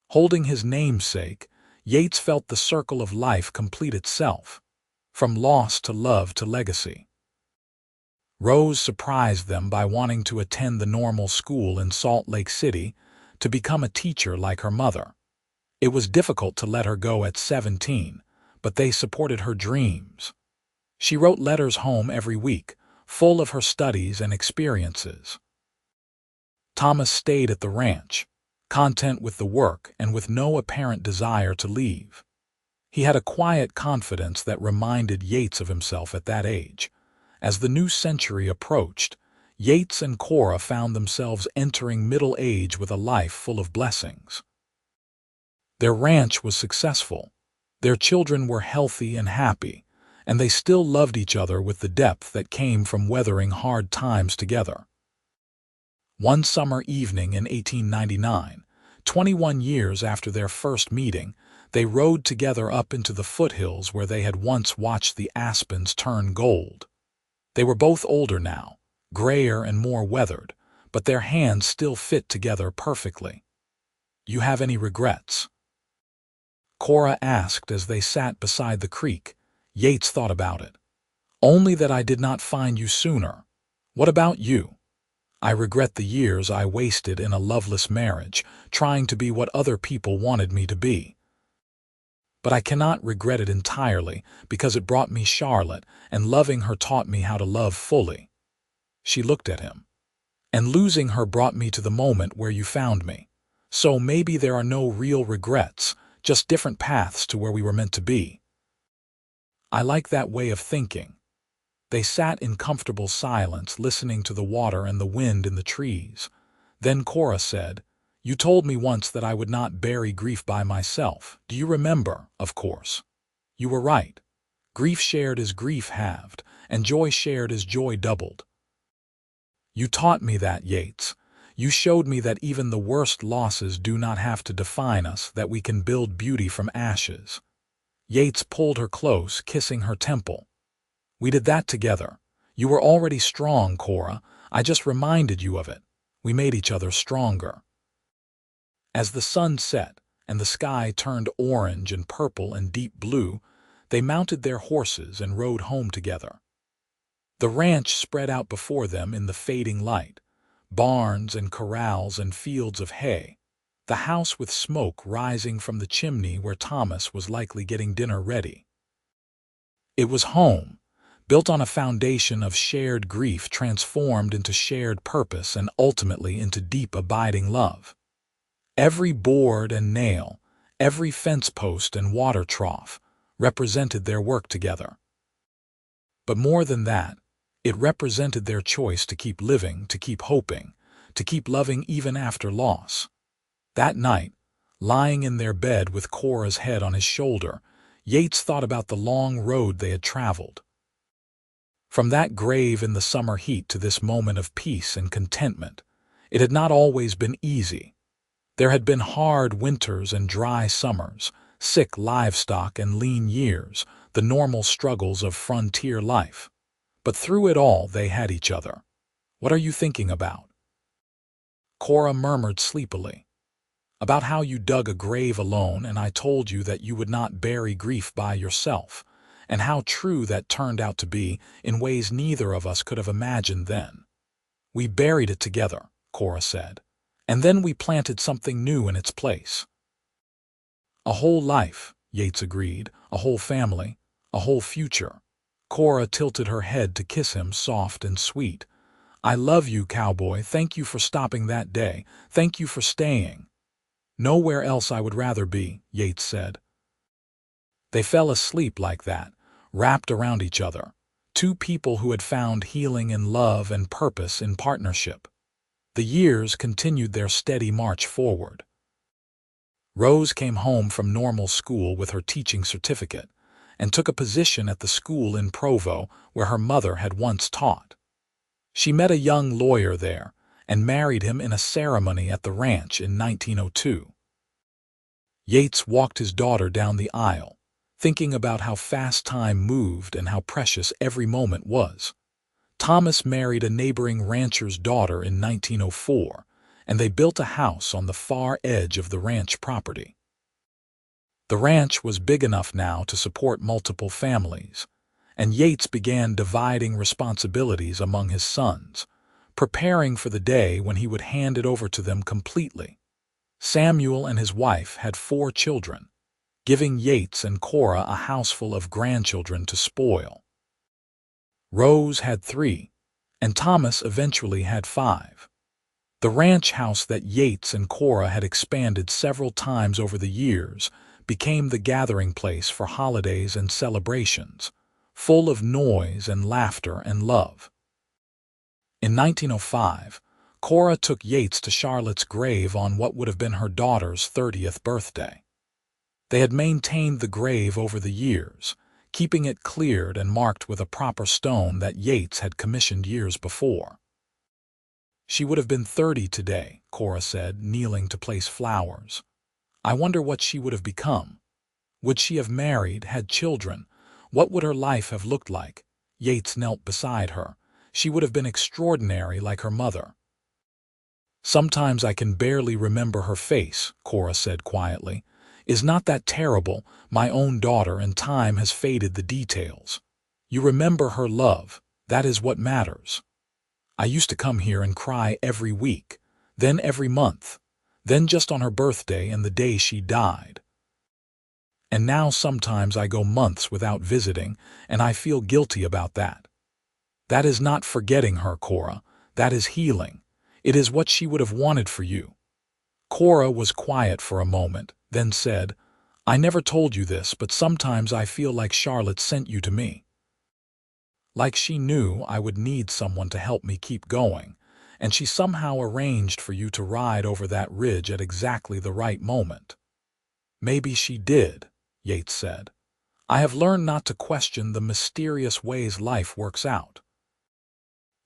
Holding his namesake, Yates felt the circle of life complete itself, from loss to love to legacy. Rose surprised them by wanting to attend the normal school in Salt Lake City to become a teacher like her mother. It was difficult to let her go at 17, but they supported her dreams. She wrote letters home every week, full of her studies and experiences. Thomas stayed at the ranch, content with the work and with no apparent desire to leave. He had a quiet confidence that reminded Yates of himself at that age. As the new century approached, Yates and Cora found themselves entering middle age with a life full of blessings. Their ranch was successful, their children were healthy and happy, and they still loved each other with the depth that came from weathering hard times together. One summer evening in 1899, 21 years after their first meeting, they rode together up into the foothills where they had once watched the aspens turn gold. They were both older now, grayer and more weathered, but their hands still fit together perfectly. "You have any regrets?" Cora asked as they sat beside the creek. Yates thought about it. "Only that I did not find you sooner. What about you?" "I regret the years I wasted in a loveless marriage, trying to be what other people wanted me to be. But I cannot regret it entirely, because it brought me Charlotte, and loving her taught me how to love fully." She looked at him. "And losing her brought me to the moment where you found me. So maybe there are no real regrets, just different paths to where we were meant to be." "I like that way of thinking." They sat in comfortable silence, listening to the water and the wind in the trees. Then Cora said, "You told me once that I would not bury grief by myself. Do you remember? Of course. You were right. Grief shared is grief halved, and joy shared is joy doubled. You taught me that, Yates. You showed me that even the worst losses do not have to define us, that we can build beauty from ashes." Yates pulled her close, kissing her temple. "We did that together. You were already strong, Cora. I just reminded you of it. We made each other stronger." As the sun set and the sky turned orange and purple and deep blue, they mounted their horses and rode home together. The ranch spread out before them in the fading light, barns and corrals and fields of hay, the house with smoke rising from the chimney where Thomas was likely getting dinner ready. It was home, built on a foundation of shared grief transformed into shared purpose and ultimately into deep abiding love. Every board and nail, every fence post and water trough represented their work together. But more than that, it represented their choice to keep living, to keep hoping, to keep loving even after loss. That night, lying in their bed with Cora's head on his shoulder, Yates thought about the long road they had traveled. From that grave in the summer heat to this moment of peace and contentment, it had not always been easy. There had been hard winters and dry summers, sick livestock and lean years, the normal struggles of frontier life. But through it all, they had each other. "What are you thinking about?" Cora murmured sleepily. "About how you dug a grave alone and I told you that you would not bury grief by yourself, and how true that turned out to be in ways neither of us could have imagined then. We buried it together, Cora said. And then we planted something new in its place. A whole life, Yates agreed, a whole family, a whole future. Cora tilted her head to kiss him soft and sweet. I love you, Cowboy. Thank you for stopping that day. Thank you for staying. Nowhere else I would rather be, Yates said. They fell asleep like that, wrapped around each other. Two people who had found healing in love and purpose in partnership. The years continued their steady march forward. Rose came home from normal school with her teaching certificate and took a position at the school in Provo where her mother had once taught. She met a young lawyer there and married him in a ceremony at the ranch in 1902. Yates walked his daughter down the aisle, thinking about how fast time moved and how precious every moment was. Thomas married a neighboring rancher's daughter in 1904, and they built a house on the far edge of the ranch property. The ranch was big enough now to support multiple families, and Yates began dividing responsibilities among his sons, preparing for the day when he would hand it over to them completely. Samuel and his wife had 4 children, giving Yates and Cora a houseful of grandchildren to spoil. Rose had 3, and Thomas eventually had 5. The ranch house that Yates and Cora had expanded several times over the years became the gathering place for holidays and celebrations, full of noise and laughter and love. In 1905, Cora took Yates to Charlotte's grave on what would have been her daughter's 30th birthday. They had maintained the grave over the years, keeping it cleared and marked with a proper stone that Yates had commissioned years before. She would have been 30 today, Cora said, kneeling to place flowers. I wonder what she would have become. Would she have married, had children? What would her life have looked like? Yates knelt beside her. She would have been extraordinary like her mother. Sometimes I can barely remember her face, Cora said quietly. Is not that terrible, my own daughter, and time has faded the details. You remember her love, that is what matters. I used to come here and cry every week, then every month, then just on her birthday and the day she died. And now sometimes I go months without visiting, and I feel guilty about that. That is not forgetting her, Cora, that is healing. It is what she would have wanted for you. Cora was quiet for a moment, then said, I never told you this, but sometimes I feel like Charlotte sent you to me. Like she knew I would need someone to help me keep going, and she somehow arranged for you to ride over that ridge at exactly the right moment. Maybe she did, Yates said. I have learned not to question the mysterious ways life works out.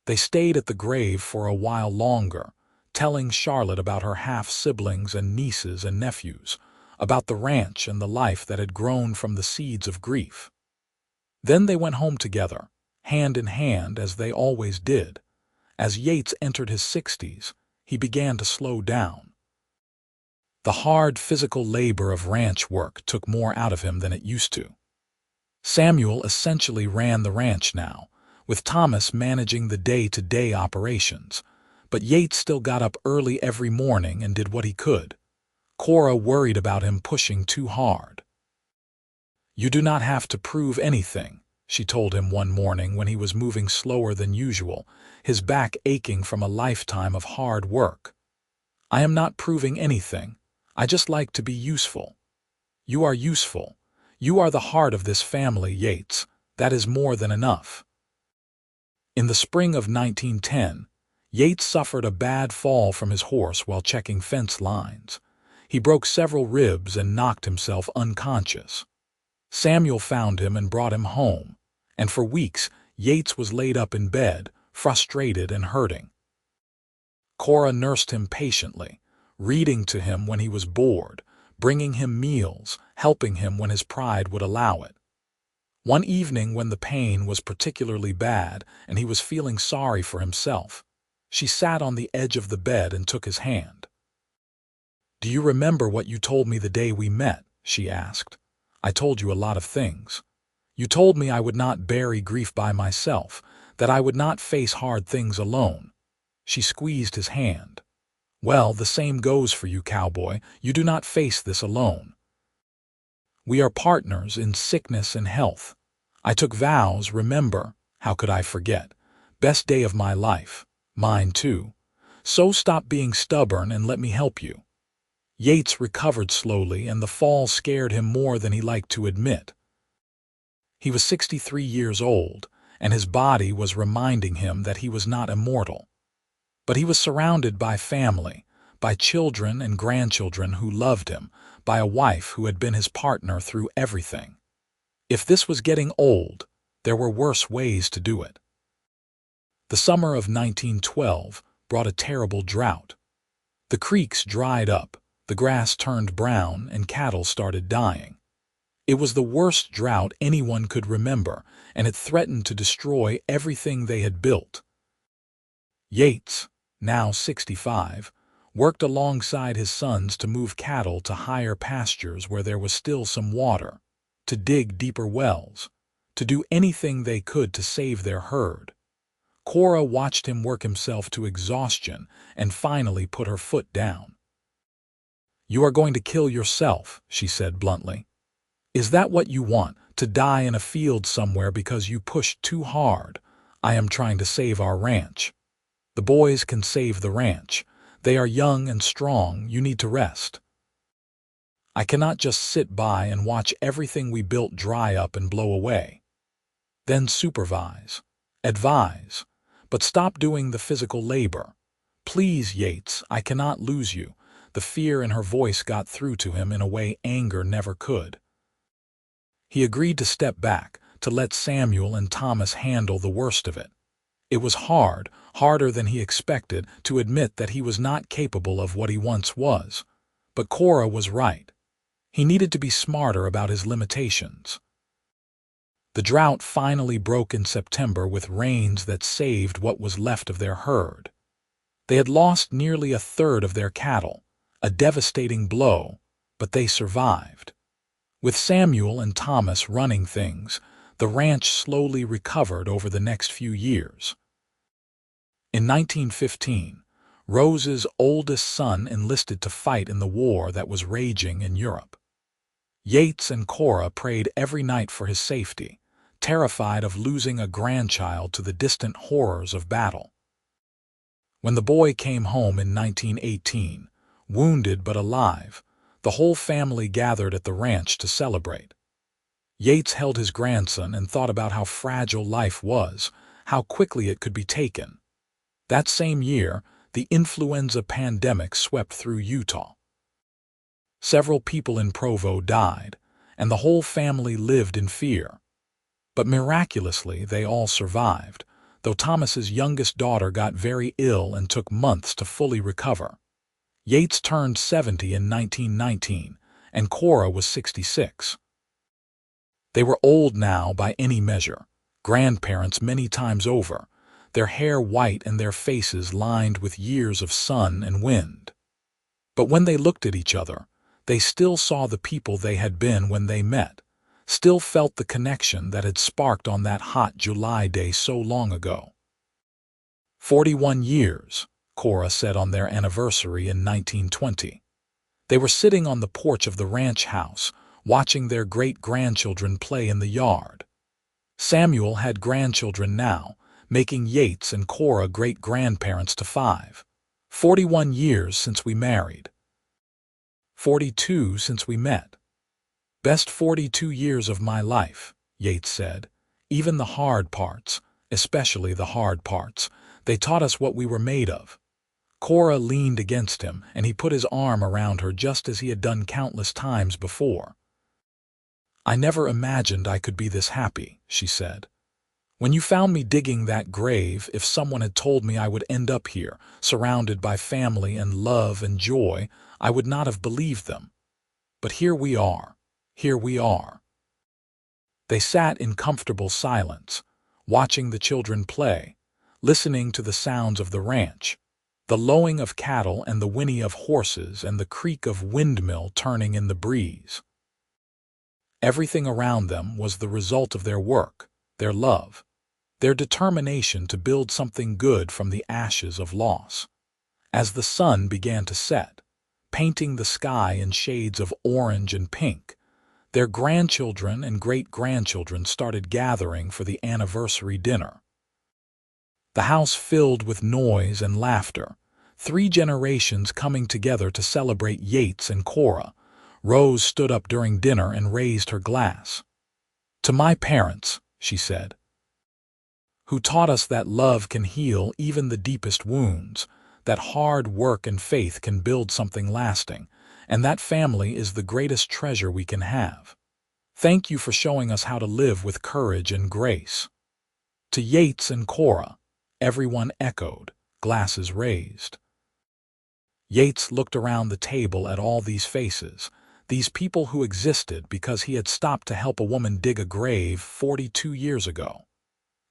They stayed at the grave for a while longer, telling Charlotte about her half-siblings and nieces and nephews, about the ranch and the life that had grown from the seeds of grief. Then they went home together, hand in hand as they always did. As Yates entered his 60s, he began to slow down. The hard physical labor of ranch work took more out of him than it used to. Samuel essentially ran the ranch now, with Thomas managing the day-to-day operations, but Yates still got up early every morning and did what he could. Cora worried about him pushing too hard. You do not have to prove anything, she told him one morning when he was moving slower than usual, his back aching from a lifetime of hard work. I am not proving anything. I just like to be useful. You are useful. You are the heart of this family, Yates. That is more than enough. In the spring of 1910, Yates suffered a bad fall from his horse while checking fence lines. He broke several ribs and knocked himself unconscious. Samuel found him and brought him home, and for weeks Yates was laid up in bed, frustrated and hurting. Cora nursed him patiently, reading to him when he was bored, bringing him meals, helping him when his pride would allow it. One evening when the pain was particularly bad and he was feeling sorry for himself, she sat on the edge of the bed and took his hand. Do you remember what you told me the day we met? She asked. I told you a lot of things. You told me I would not bury grief by myself, that I would not face hard things alone. She squeezed his hand. "Well, the same goes for you, Cowboy. You do not face this alone. We are partners in sickness and health. I took vows, remember. How could I forget? Best day of my life. Mine too. So stop being stubborn and let me help you." Yates recovered slowly, and the fall scared him more than he liked to admit. He was 63 years old, and his body was reminding him that he was not immortal. But he was surrounded by family, by children and grandchildren who loved him, by a wife who had been his partner through everything. If this was getting old, there were worse ways to do it. The summer of 1912 brought a terrible drought. The creeks dried up, the grass turned brown, and cattle started dying. It was the worst drought anyone could remember, and it threatened to destroy everything they had built. Yates, now 65, worked alongside his sons to move cattle to higher pastures where there was still some water, to dig deeper wells, to do anything they could to save their herd. Cora watched him work himself to exhaustion and finally put her foot down. "You are going to kill yourself," she said bluntly. "Is that what you want, to die in a field somewhere because you pushed too hard? I am trying to save our ranch. The boys can save the ranch. They are young and strong. You need to rest. I cannot just sit by and watch everything we built dry up and blow away. Then supervise, advise, but stop doing the physical labor. Please, Yates, I cannot lose you." The fear in her voice got through to him in a way anger never could. He agreed to step back, to let Samuel and Thomas handle the worst of it. It was hard, harder than he expected, to admit that he was not capable of what he once was. But Cora was right. He needed to be smarter about his limitations. The drought finally broke in September with rains that saved what was left of their herd. They had lost nearly a third of their cattle, a devastating blow, but they survived. With Samuel and Thomas running things, the ranch slowly recovered over the next few years. In 1915, Rose's oldest son enlisted to fight in the war that was raging in Europe. Yates and Cora prayed every night for his safety, terrified of losing a grandchild to the distant horrors of battle. When the boy came home in 1918, wounded but alive, the whole family gathered at the ranch to celebrate. Yates held his grandson and thought about how fragile life was, how quickly it could be taken. That same year, the influenza pandemic swept through Utah. Several people in Provo died, and the whole family lived in fear. But miraculously, they all survived, though Thomas's youngest daughter got very ill and took months to fully recover. Yates turned 70 in 1919, and Cora was 66. They were old now by any measure, grandparents many times over, their hair white and their faces lined with years of sun and wind. But when they looked at each other, they still saw the people they had been when they met, still felt the connection that had sparked on that hot July day so long ago. 41 years, Cora said on their anniversary in 1920. They were sitting on the porch of the ranch house, watching their great-grandchildren play in the yard. Samuel had grandchildren now, making Yates and Cora great-grandparents to 5. 41 years since we married. 42 since we met. Best 42 years of my life, Yates said. Even the hard parts, especially the hard parts, they taught us what we were made of. Cora leaned against him, and he put his arm around her just as he had done countless times before. "I never imagined I could be this happy," she said. "When you found me digging that grave, if someone had told me I would end up here, surrounded by family and love and joy, I would not have believed them. But here we are. Here we are." They sat in comfortable silence, watching the children play, listening to the sounds of the ranch, the lowing of cattle and the whinny of horses and the creak of windmill turning in the breeze. Everything around them was the result of their work, their love. their determination to build something good from the ashes of loss. As the sun began to set, painting the sky in shades of orange and pink, their grandchildren and great-grandchildren started gathering for the anniversary dinner. The house filled with noise and laughter, 3 generations coming together to celebrate Yates and Cora. Rose stood up during dinner and raised her glass. "To my parents," she said, "who taught us that love can heal even the deepest wounds, that hard work and faith can build something lasting, and that family is the greatest treasure we can have. Thank you for showing us how to live with courage and grace." To Yates and Cora, everyone echoed, glasses raised. Yates looked around the table at all these faces, these people who existed because he had stopped to help a woman dig a grave 42 years ago.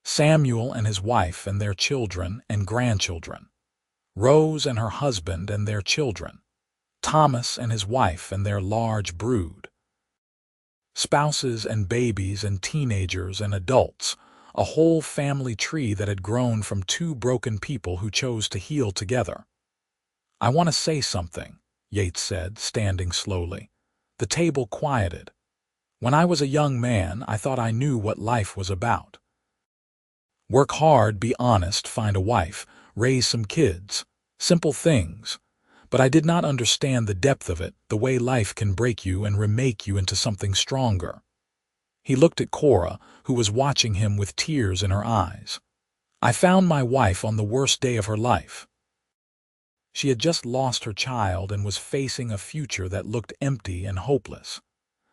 Samuel and his wife and their children and grandchildren. Rose and her husband and their children. Thomas and his wife and their large brood. Spouses and babies and teenagers and adults, a whole family tree that had grown from 2 broken people who chose to heal together. "I want to say something," Yates said, standing slowly. The table quieted. "When I was a young man, I thought I knew what life was about. Work hard, be honest, find a wife, raise some kids. Simple things. But I did not understand the depth of it, the way life can break you and remake you into something stronger." He looked at Cora, who was watching him with tears in her eyes. "I found my wife on the worst day of her life. She had just lost her child and was facing a future that looked empty and hopeless.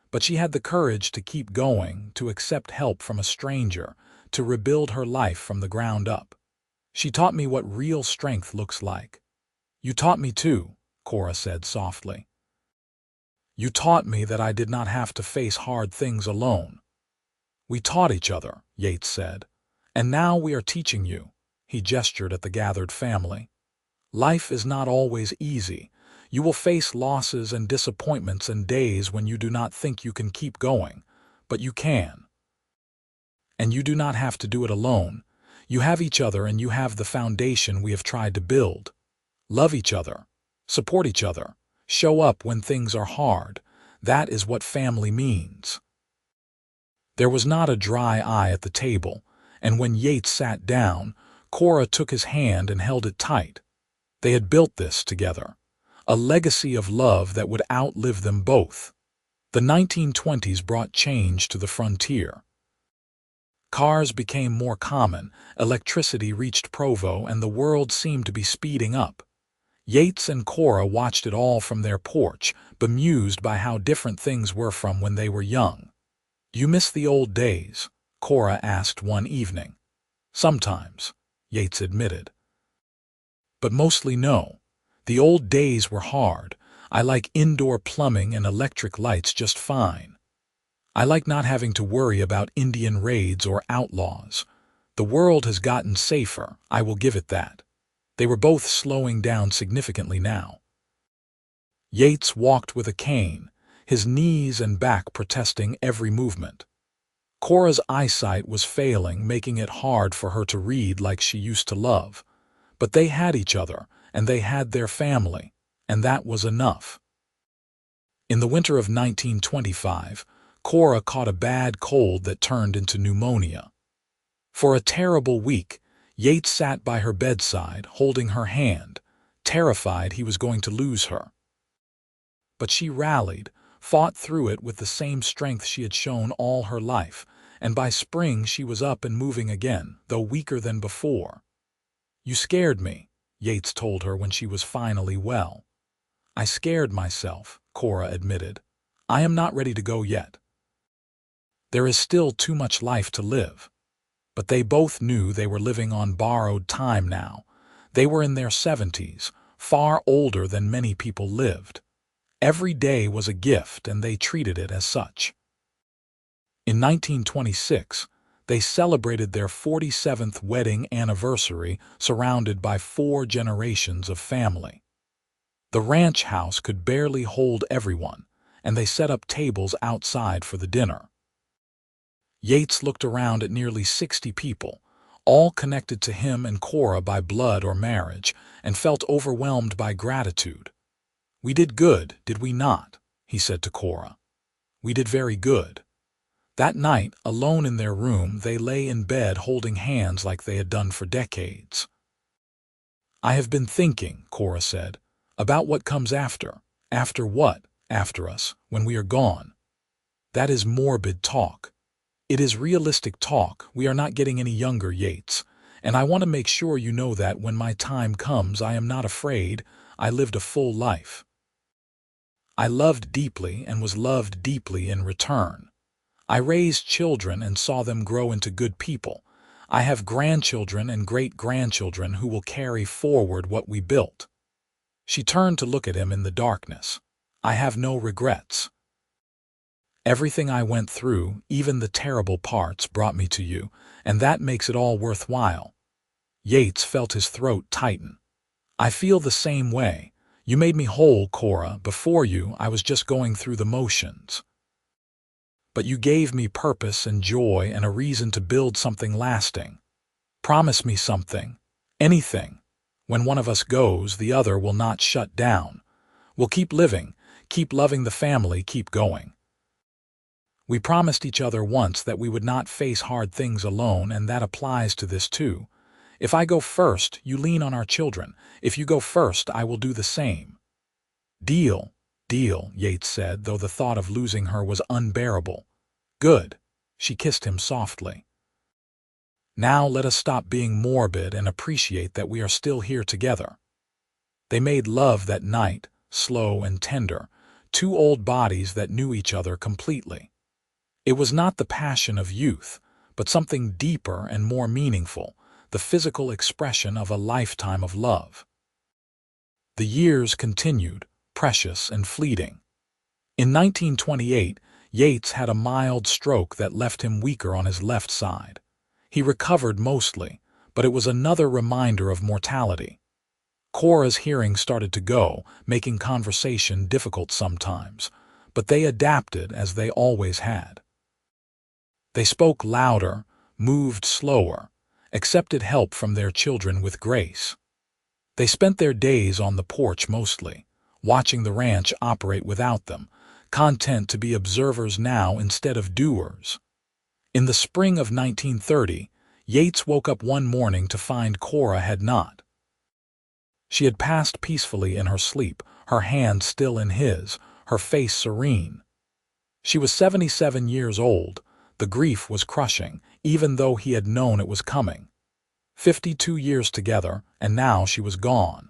But she had the courage to keep going, to accept help from a stranger, to rebuild her life from the ground up. She taught me what real strength looks like." "You taught me too," Cora said softly. "You taught me that I did not have to face hard things alone." "We taught each other," Yates said. "And now we are teaching you." He gestured at the gathered family. "Life is not always easy. You will face losses and disappointments and days when you do not think you can keep going, but you can. And you do not have to do it alone. You have each other and you have the foundation we have tried to build. Love each other. Support each other. Show up when things are hard. That is what family means." There was not a dry eye at the table, and when Yates sat down, Cora took his hand and held it tight. They had built this together, a legacy of love that would outlive them both. The 1920s brought change to the frontier. Cars became more common, electricity reached Provo, and the world seemed to be speeding up. Yates and Cora watched it all from their porch, bemused by how different things were from when they were young. "You miss the old days?" Cora asked one evening. "Sometimes," Yates admitted. "But mostly no. The old days were hard. I like indoor plumbing and electric lights just fine. I like not having to worry about Indian raids or outlaws. The world has gotten safer, I will give it that." They were both slowing down significantly now. Yates walked with a cane, his knees and back protesting every movement. Cora's eyesight was failing, making it hard for her to read like she used to love. But they had each other, and they had their family, and that was enough. In the winter of 1925, Cora caught a bad cold that turned into pneumonia. For a terrible week, Yates sat by her bedside, holding her hand, terrified he was going to lose her. But she rallied, fought through it with the same strength she had shown all her life, and by spring she was up and moving again, though weaker than before. "You scared me," Yates told her when she was finally well. "I scared myself," Cora admitted. "I am not ready to go yet. There is still too much life to live." But they both knew they were living on borrowed time now. They were in their 70s, far older than many people lived. Every day was a gift, and they treated it as such. In 1926, they celebrated their 47th wedding anniversary surrounded by 4 generations of family. The ranch house could barely hold everyone, and they set up tables outside for the dinner. Yates looked around at nearly 60 people, all connected to him and Cora by blood or marriage, and felt overwhelmed by gratitude. "We did good, did we not?" he said to Cora. "We did very good." That night, alone in their room, they lay in bed holding hands like they had done for decades. "I have been thinking," Cora said, "about what comes after." "After what?" "After us, when we are gone." "That is morbid talk." "It is realistic talk. We are not getting any younger, Yates. And I want to make sure you know that when my time comes, I am not afraid. I lived a full life. I loved deeply and was loved deeply in return. I raised children and saw them grow into good people. I have grandchildren and great-grandchildren who will carry forward what we built." She turned to look at him in the darkness. "I have no regrets. Everything I went through, even the terrible parts, brought me to you, and that makes it all worthwhile." Yates felt his throat tighten. "I feel the same way. You made me whole, Cora. Before you, I was just going through the motions. But you gave me purpose and joy and a reason to build something lasting. Promise me something. Anything. When one of us goes, the other will not shut down. We'll keep living, keep loving the family, keep going. We promised each other once that we would not face hard things alone, and that applies to this too. If I go first, you lean on our children. If you go first, I will do the same." "Deal, deal," Yates said, though the thought of losing her was unbearable. "Good." She kissed him softly. "Now let us stop being morbid and appreciate that we are still here together." They made love that night, slow and tender, two old bodies that knew each other completely. It was not the passion of youth, but something deeper and more meaningful, the physical expression of a lifetime of love. The years continued, precious and fleeting. In 1928, Yates had a mild stroke that left him weaker on his left side. He recovered mostly, but it was another reminder of mortality. Cora's hearing started to go, making conversation difficult sometimes, but they adapted as they always had. They spoke louder, moved slower, accepted help from their children with grace. They spent their days on the porch mostly, watching the ranch operate without them, content to be observers now instead of doers. In the spring of 1930, Yates woke up one morning to find Cora had not. She had passed peacefully in her sleep, her hand still in his, her face serene. She was 77 years old. The grief was crushing, even though he had known it was coming. 52 years together, and now she was gone.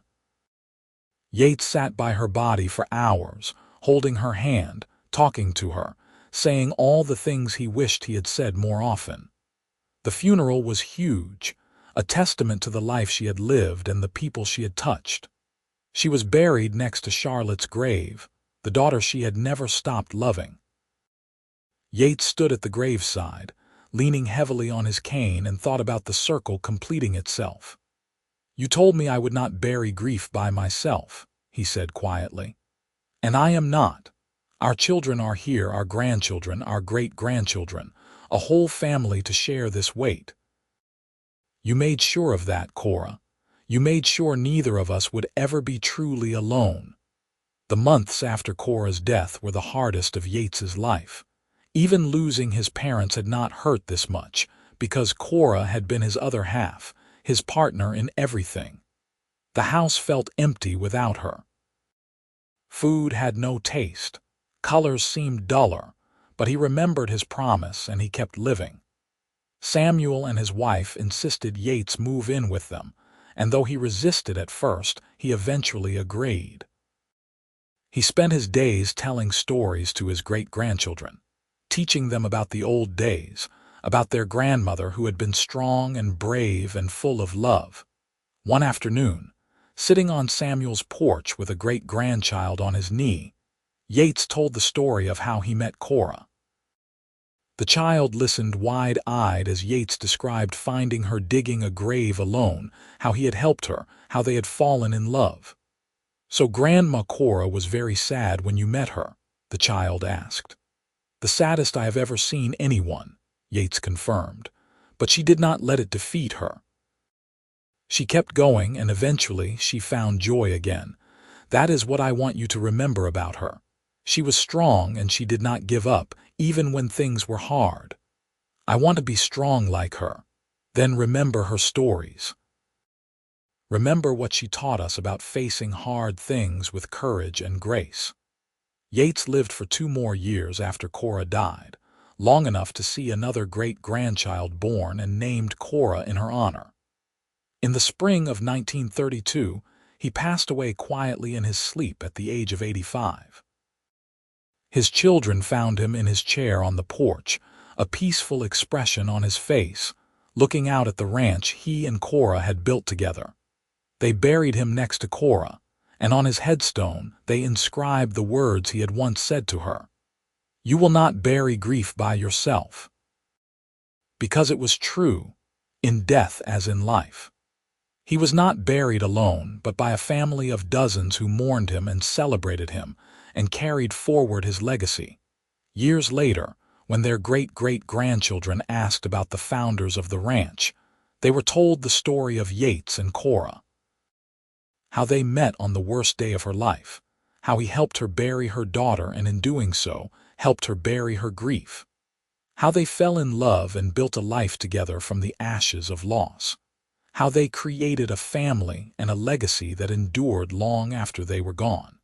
Yates sat by her body for hours, holding her hand, talking to her, saying all the things he wished he had said more often. The funeral was huge, a testament to the life she had lived and the people she had touched. She was buried next to Charlotte's grave, the daughter she had never stopped loving. Yates stood at the graveside, leaning heavily on his cane, and thought about the circle completing itself. "You told me I would not bury grief by myself," he said quietly. "And I am not. Our children are here, our grandchildren, our great-grandchildren, a whole family to share this weight. You made sure of that, Cora. You made sure neither of us would ever be truly alone." The months after Cora's death were the hardest of Yates's life. Even losing his parents had not hurt this much, because Cora had been his other half, his partner in everything. The house felt empty without her. Food had no taste. Colors seemed duller, but he remembered his promise and he kept living. Samuel and his wife insisted Yates move in with them, and though he resisted at first, he eventually agreed. He spent his days telling stories to his great-grandchildren, teaching them about the old days, about their grandmother who had been strong and brave and full of love. One afternoon, sitting on Samuel's porch with a great-grandchild on his knee, Yates told the story of how he met Cora. The child listened wide-eyed as Yates described finding her digging a grave alone, how he had helped her, how they had fallen in love. "So Grandma Cora was very sad when you met her?" the child asked. "The saddest I have ever seen anyone," Yates confirmed. but she did not let it defeat her. She kept going, and eventually she found joy again. That is what I want you to remember about her. She was strong, and she did not give up, even when things were hard. I want to be strong like her. Then remember her stories. Remember what she taught us about facing hard things with courage and grace. Yates lived for 2 more years after Cora died, long enough to see another great-grandchild born and named Cora in her honor. In the spring of 1932, he passed away quietly in his sleep at the age of 85. His children found him in his chair on the porch, a peaceful expression on his face, looking out at the ranch he and Cora had built together. They buried him next to Cora, and on his headstone they inscribed the words he had once said to her: "You will not bury grief by yourself." Because it was true, in death as in life. He was not buried alone, but by a family of dozens who mourned him and celebrated him and carried forward his legacy. Years later, when their great-great-grandchildren asked about the founders of the ranch, they were told the story of Yates and Cora. How they met on the worst day of her life, how he helped her bury her daughter and in doing so, helped her bury her grief. How they fell in love and built a life together from the ashes of loss. How they created a family and a legacy that endured long after they were gone.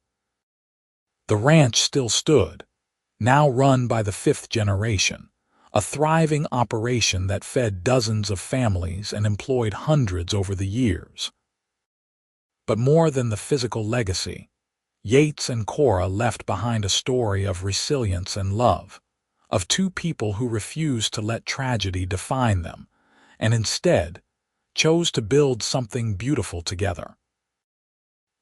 The ranch still stood, now run by the 5th generation, a thriving operation that fed dozens of families and employed hundreds over the years. But more than the physical legacy, Yates and Cora left behind a story of resilience and love, of 2 people who refused to let tragedy define them, and instead chose to build something beautiful together.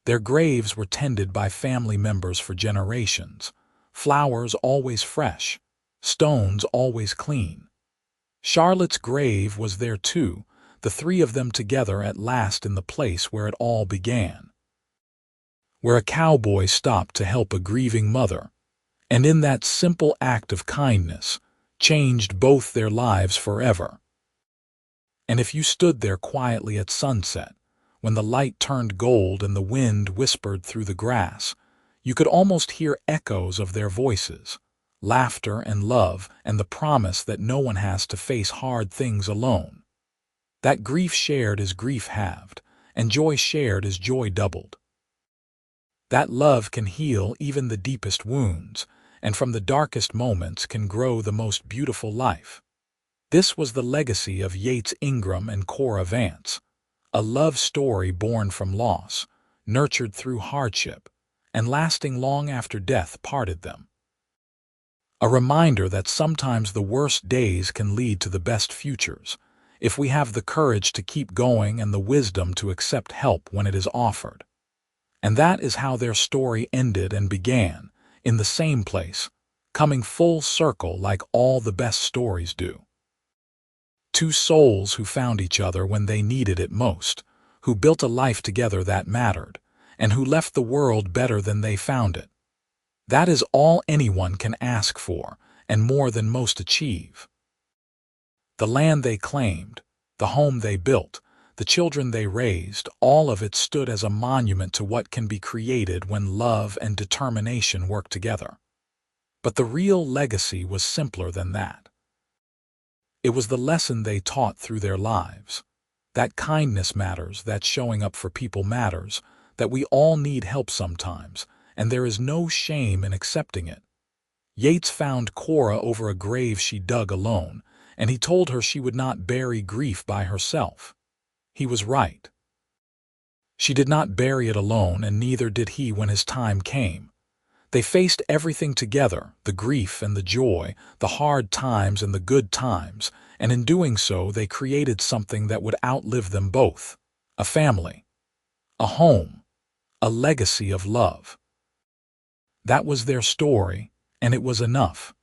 Their graves were tended by family members for generations, flowers always fresh, stones always clean. Charlotte's grave was there too, the 3 of them together at last in the place where it all began. Where a cowboy stopped to help a grieving mother, and in that simple act of kindness, changed both their lives forever. And if you stood there quietly at sunset, when the light turned gold and the wind whispered through the grass, you could almost hear echoes of their voices, laughter and love, and the promise that no one has to face hard things alone. That grief shared is grief halved, and joy shared is joy doubled. That love can heal even the deepest wounds, and from the darkest moments can grow the most beautiful life. This was the legacy of Yates Ingram and Cora Vance, a love story born from loss, nurtured through hardship, and lasting long after death parted them. A reminder that sometimes the worst days can lead to the best futures, if we have the courage to keep going and the wisdom to accept help when it is offered. And that is how their story ended and began, in the same place, coming full circle like all the best stories do. 2 souls who found each other when they needed it most, who built a life together that mattered, and who left the world better than they found it. That is all anyone can ask for, and more than most achieve. The land they claimed, the home they built, the children they raised, all of it stood as a monument to what can be created when love and determination work together. But the real legacy was simpler than that. It was the lesson they taught through their lives, that kindness matters, that showing up for people matters, that we all need help sometimes, and there is no shame in accepting it. Yates found Cora over a grave she dug alone, and he told her she would not bury grief by herself. He was right. She did not bury it alone, and neither did he when his time came. They faced everything together, the grief and the joy, the hard times and the good times, and in doing so they created something that would outlive them both: a family, a home, a legacy of love. That was their story, and it was enough.